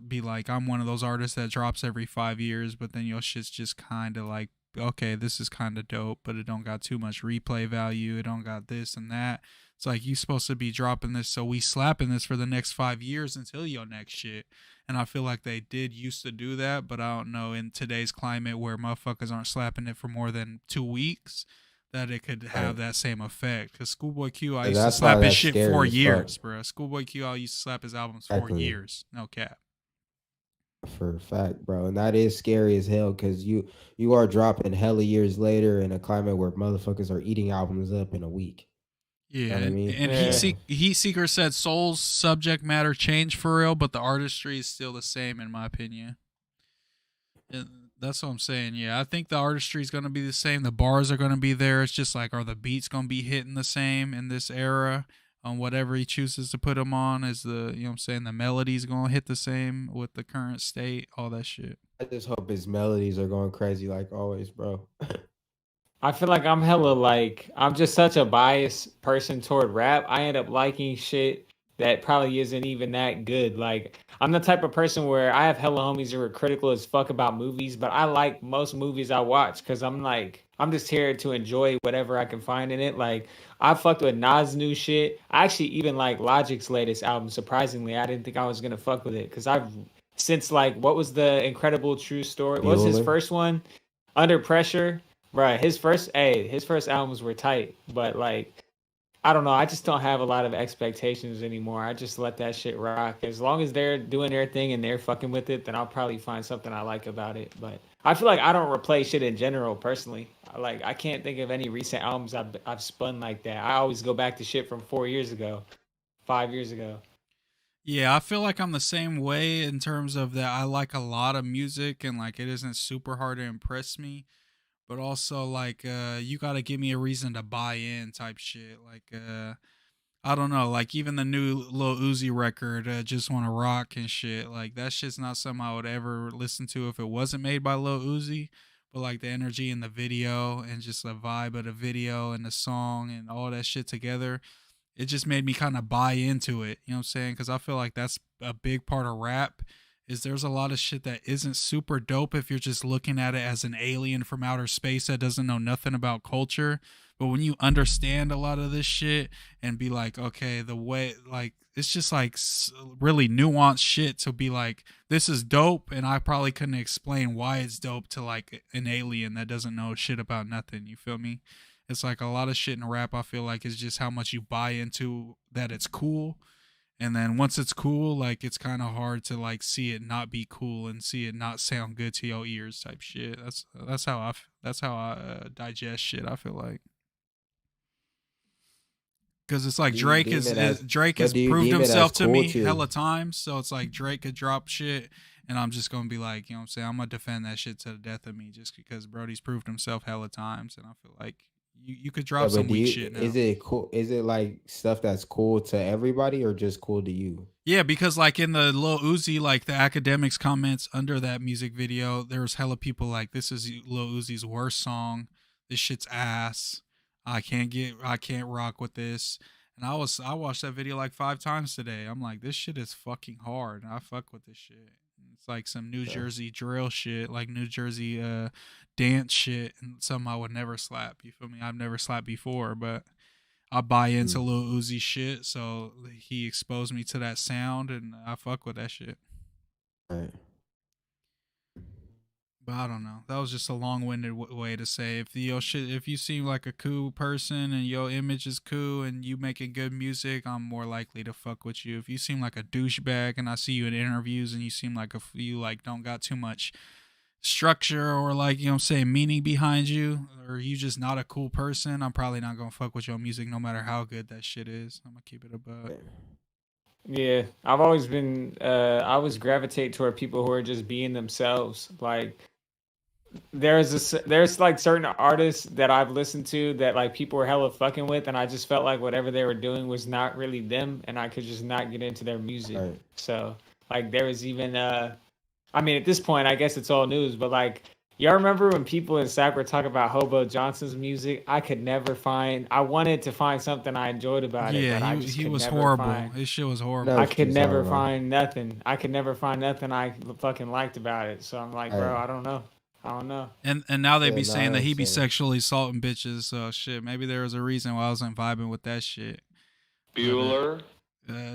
be like, I'm one of those artists that drops every 5 years, but then your shit's just kind of like, okay, this is kind of dope, but it don't got too much replay value. It don't got this and that. It's like you supposed to be dropping this, so we slapping this for the next 5 years until your next shit. And I feel like they did used to do that, but I don't know in today's climate where motherfuckers aren't slapping it for more than 2 weeks that it could have right? that same effect. Because Schoolboy Q, I And used to that's why slap his that's shit scary as fuck. 4 years, bro. Schoolboy Q, I used to slap his albums for Exactly. years. No cap. For a fact, bro. And that is scary as hell because you are dropping hella years later in a climate where motherfuckers are eating albums up in a week. You Yeah, know what I and, mean? and Heat, Yeah. So Heat Seeker said Soul's subject matter changed for real, but the artistry is still the same in my opinion. And that's what I'm saying. Yeah, I think the artistry is going to be the same. The bars are going to be there. It's just like, are the beats going to be hitting the same in this era on whatever he chooses to put them on? Is the, you know what I'm saying, the melodies going to hit the same with the current state? All that shit. I just hope his melodies are going crazy like always, bro. I feel like I'm hella like I'm just such a biased person toward rap. I end up liking shit that probably isn't even that good. Like I'm the type of person where I have hella homies who are critical as fuck about movies, but I like most movies I watch because I'm like I'm just here to enjoy whatever I can find in it. Like I fucked with Nas new shit. I actually even like Logic's latest album. Surprisingly, I didn't think I was gonna fuck with it because I've since like what was the Incredible True Story? What was his Bueller. first one? Under Pressure. Right, his first albums were tight, but like I don't know, I just don't have a lot of expectations anymore. I just let that shit rock. As long as they're doing their thing and they're fucking with it, then I'll probably find something I like about it. But I feel like I don't replay shit in general personally. Like I can't think of any recent albums I've spun like that. I always go back to shit from 4 years ago, 5 years ago. Yeah, I feel like I'm the same way in terms of that I like a lot of music and like it isn't super hard to impress me, but also like you got to give me a reason to buy in type shit. Like I don't know, like even the new Lil Uzi record, Just Wanna Rock and shit. Like that shit's not something I would ever listen to if it wasn't made by Lil Uzi. But like the energy in the video and just the vibe of the video and the song and all that shit together, it just made me kind of buy into it. You know what I'm saying? Because I feel like that's a big part of rap. Is there's a lot of shit that isn't super dope if you're just looking at it as an alien from outer space that doesn't know nothing about culture. But when you understand a lot of this shit and be like, okay, the way, like, it's just like really nuanced shit to be like, this is dope. And I probably couldn't explain why it's dope to like an alien that doesn't know shit about nothing. You feel me? It's like a lot of shit in rap, I feel like, is just how much you buy into that it's cool. And then once it's cool, like it's kind of hard to like see it not be cool and see it not sound good to your ears type shit. That's how I digest shit. I feel like because it's like Do you deem it as Drake has but do you proved deem it as himself to cool me to hella times. So it's like Drake could drop shit, and I'm just gonna be like, you know what I'm saying? I'm gonna defend that shit to the death of me, just because Brody's proved himself hella times, and I feel like you could yeah, drop but some do weak you shit is now. it cool is it like stuff that's cool to everybody or just cool to you? Yeah, because like in the Lil Uzi, like the academics comments under that music video, there was hella people like, "This is Lil Uzi's worst song. This shit's ass. I can't rock with this." And I watched that video like 5 times today. I'm like, this shit is fucking hard. And I fuck with this shit. It's like some New Okay. Jersey drill shit, like New Jersey dance shit, and something I would never slap. You feel me? I've never slapped before, but I buy into Mm, Lil Uzi shit, so he exposed me to that sound, and I fuck with that shit. right. But I don't know. That was just a long-winded way to say if if you seem like a cool person and your image is cool and you making good music, I'm more likely to fuck with you. If you seem like a douchebag and I see you in interviews and you seem like you like don't got too much structure or like, you know what I'm saying, meaning behind you, or you just not a cool person, I'm probably not gonna fuck with your music no matter how good that shit is. I'm gonna keep it a buck. Yeah, I've always been I always gravitate toward people who are just being themselves. Like there's like certain artists that I've listened to that like people were hella fucking with, and I just felt like whatever they were doing was not really them, and I could just not get into their music. Right. So like there was even I mean at this point I guess it's all news, but like y'all remember when people in SAC were talking about Hobo Johnson's music? I wanted to find something I enjoyed about it, but I just he could was never horrible. find. His shit was horrible. No. I could never Talking about. find nothing. I could never find nothing I fucking liked about it. So I'm like, bro, Right. I don't know. I don't know. And now they Yeah, be no, saying that I he be understand. sexually assaulting bitches. So shit, maybe there was a reason why I wasn't vibing with that shit. Bueller.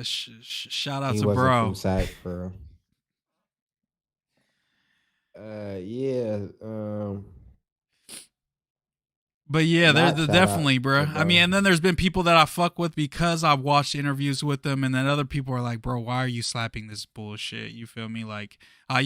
Shout out He to wasn't bro. from SAC, bro. Yeah. But yeah, Not they're shout definitely, out bro. to I mean, bro. and then there's been people that I fuck with because I've watched interviews with them, and then other people are like, bro, why are you slapping this bullshit? You feel me? Like I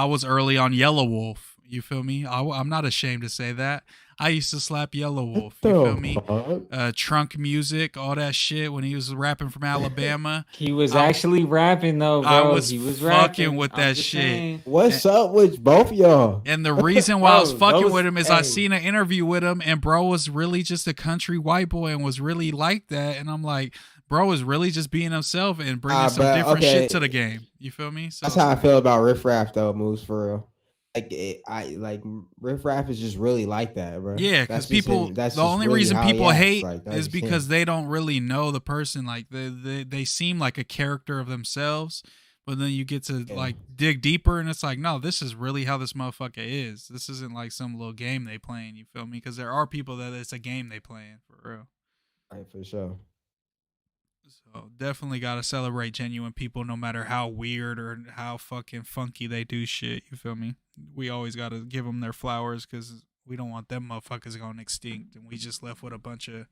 was early on Yellow Wolf. You feel me? I'm not ashamed to say that. I used to slap Yellow Wolf. You feel me? Fuck? Trunk music, all that shit when he was rapping from Alabama. He was I- actually rapping though, bro. I was He was fucking rapping with I'm that just shit. saying. What's up with both y'all? And the reason why I was Bro, fucking those- with him is I hey. seen an interview with him, and bro was really just a country white boy and was really like that. And I'm like, bro is really just being himself and bringing some but, different okay. shit to the game. You feel me? So That's how I feel about Riff Raff though, Moose, for real. Like Riff Raff is just really like that, bro. yeah, because people, the only reason people hate is because they don't really know the person. Like they seem like a character of themselves, but then you get to like dig deeper, and it's like, no, this is really how this motherfucker is. This isn't like some little game they playing. You feel me? Because there are people that it's a game they playing for real. Right, for sure. So definitely got to celebrate genuine people, no matter how weird or how fucking funky they do shit. You feel me? We always got to give them their flowers because we don't want them motherfuckers going extinct, and we just left with a bunch of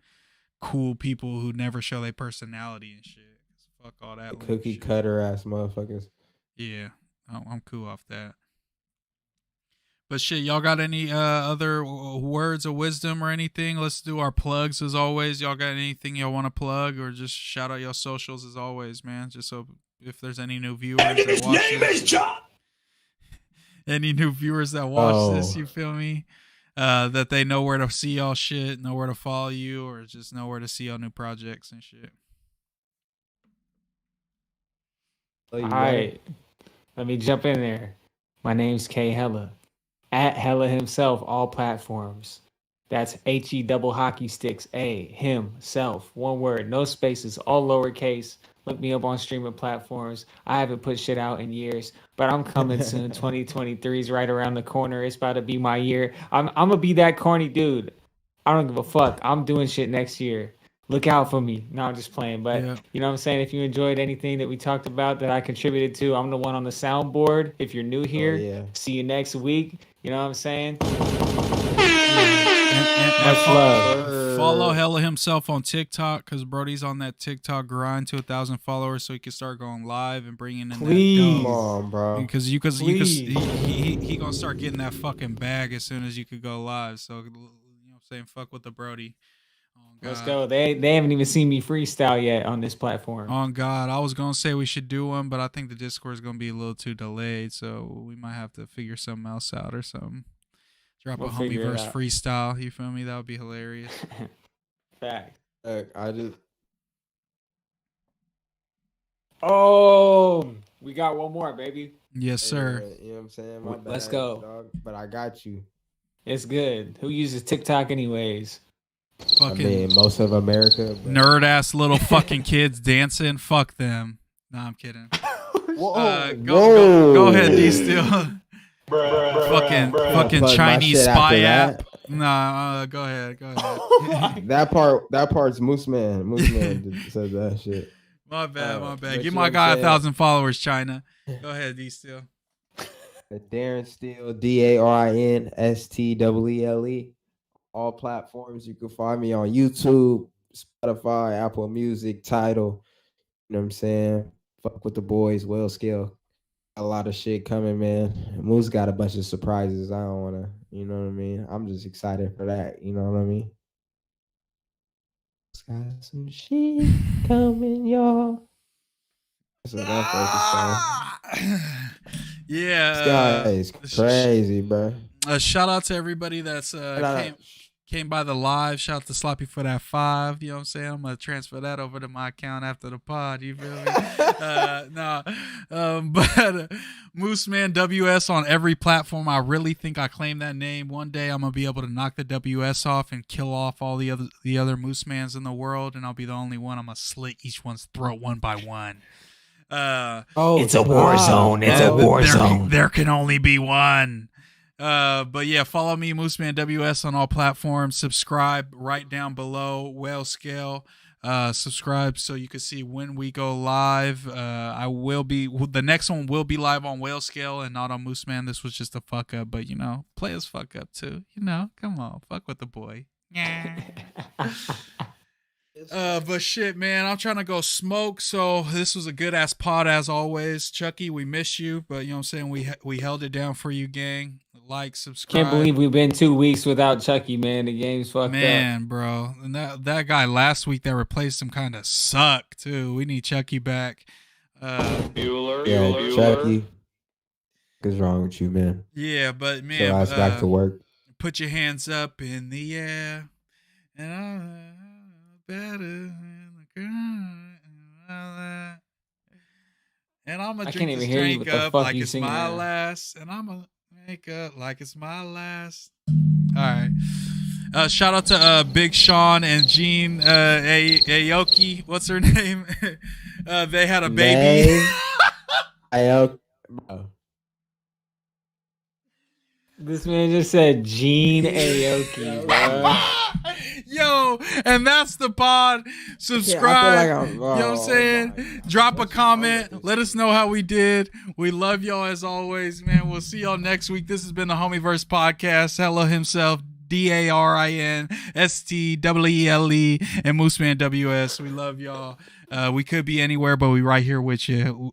cool people who never show their personality and shit. Fuck all that Cookie shit. cutter ass motherfuckers. Yeah, I'm cool off that. But shit, y'all got any other words of wisdom or anything? Let's do our plugs as always. Y'all got anything y'all want to plug or just shout out your socials as always, man? Just so if there's any new viewers that watch this, any new viewers that watch this, you feel me? That they know where to see y'all shit, know where to follow you, or just know where to see y'all new projects and shit. All right, let me jump in there. My name's K Hella. At Hella himself, all platforms. That's HE double hockey sticks A himself. One word, no spaces, all lowercase. Look me up on streaming platforms. I haven't put shit out in years, but I'm coming soon. 2023 is right around the corner. It's about to be my year. I'm gonna be that corny dude. I don't give a fuck. I'm doing shit next year. Look out for me. No, I'm just playing. But you know what I'm saying? If you enjoyed anything that we talked about that I contributed to, I'm the one on the soundboard. If you're new here, see you next week. You know what I'm saying? Much love. Follow Hella himself on TikTok because Brody's on that TikTok grind to 1,000 followers so he can start going live and bringing in that dough. Come on, bro. Because he gonna start getting that fucking bag as soon as you could go live. So you know what I'm saying, fuck with the Brody. Let's go. They haven't even seen me freestyle yet on this platform. On God, I was gonna say we should do one, but I think the Discord is gonna be a little too delayed, so we might have to figure something else out or something. Drop a Homieverse freestyle. You feel me? That would be hilarious. Fact. I just. Oh, we got one more, baby. Yes, sir. You know what I'm saying? My Let's bad, go. Dog, but I got you. It's good. Who uses TikTok anyways? Fucking I mean, most of America. Nerd ass little fucking kids dancing. Fuck them. Nah, I'm kidding. Go ahead, D Steel. Fucking Chinese spy app. Nah, go ahead. that part's Moose Man. Moose Man said that shit. My bad. Give my guy 1,000 followers, China. Go ahead, D Steel. Darren Steele, DARINSTEELE. All platforms. You can find me on YouTube, Spotify, Apple Music, Tidal. You know what I'm saying? Fuck with the boys, Will Scale. A lot of shit coming, man. Moose got a bunch of surprises. I don't wanna, you know what I mean? I'm just excited for that. You know what I mean? Got some shit coming, y'all. That's what that fucking saying. Yeah. This guy is crazy, bro. Shout out to everybody that's came by the live. Shout out to Sloppy for that 5. You know what I'm saying? I'm gonna transfer that over to my account after the pod. You feel me? But Moose Man WS on every platform. I really think I claim that name. One day I'm gonna be able to knock the WS off and kill off all the other Moose Mans in the world, and I'll be the only one. I'm gonna slit each one's throat one by one. It's a war zone. It's a war zone. There can only be one. But yeah, follow me, Mooseman WS, on all platforms. Subscribe right down below, Whale Scale. Subscribe so you can see when we go live. The next one will be live on Whale Scale and not on Mooseman. This was just a fuck up, but play us fuck up too. Come on, fuck with the boy. Yeah. But shit, man, I'm trying to go smoke. So this was a good ass pod as always. Chucky, we miss you, but you know what I'm saying? We held it down for you, gang. Like, subscribe. Can't believe we've been 2 weeks without Chucky, man. The game's fucked up. Man, bro. And that guy last week that replaced him kind of sucked too. We need Chucky back. Bueller. Chucky. What's wrong with you, man? Yeah, but man, so I was back to work. Put your hands up in the air. And I'm better than the girl. And I'm going to drink this drink up like it's my last. And I'm going to make up like it's my last. All right. Shout out to Big Sean and Jean Aoki. What's her name? They had a baby. Aoki. This man just said Jean Aoki, bro. Yo, and that's the pod. Subscribe. You know what I'm saying? Drop a comment. Let us know how we did. We love y'all as always, man. We'll see y'all next week. This has been the Homieverse podcast. Hello himself, DARINSTEELE, and Mooseman WS. We love y'all. We could be anywhere, but we right here with you.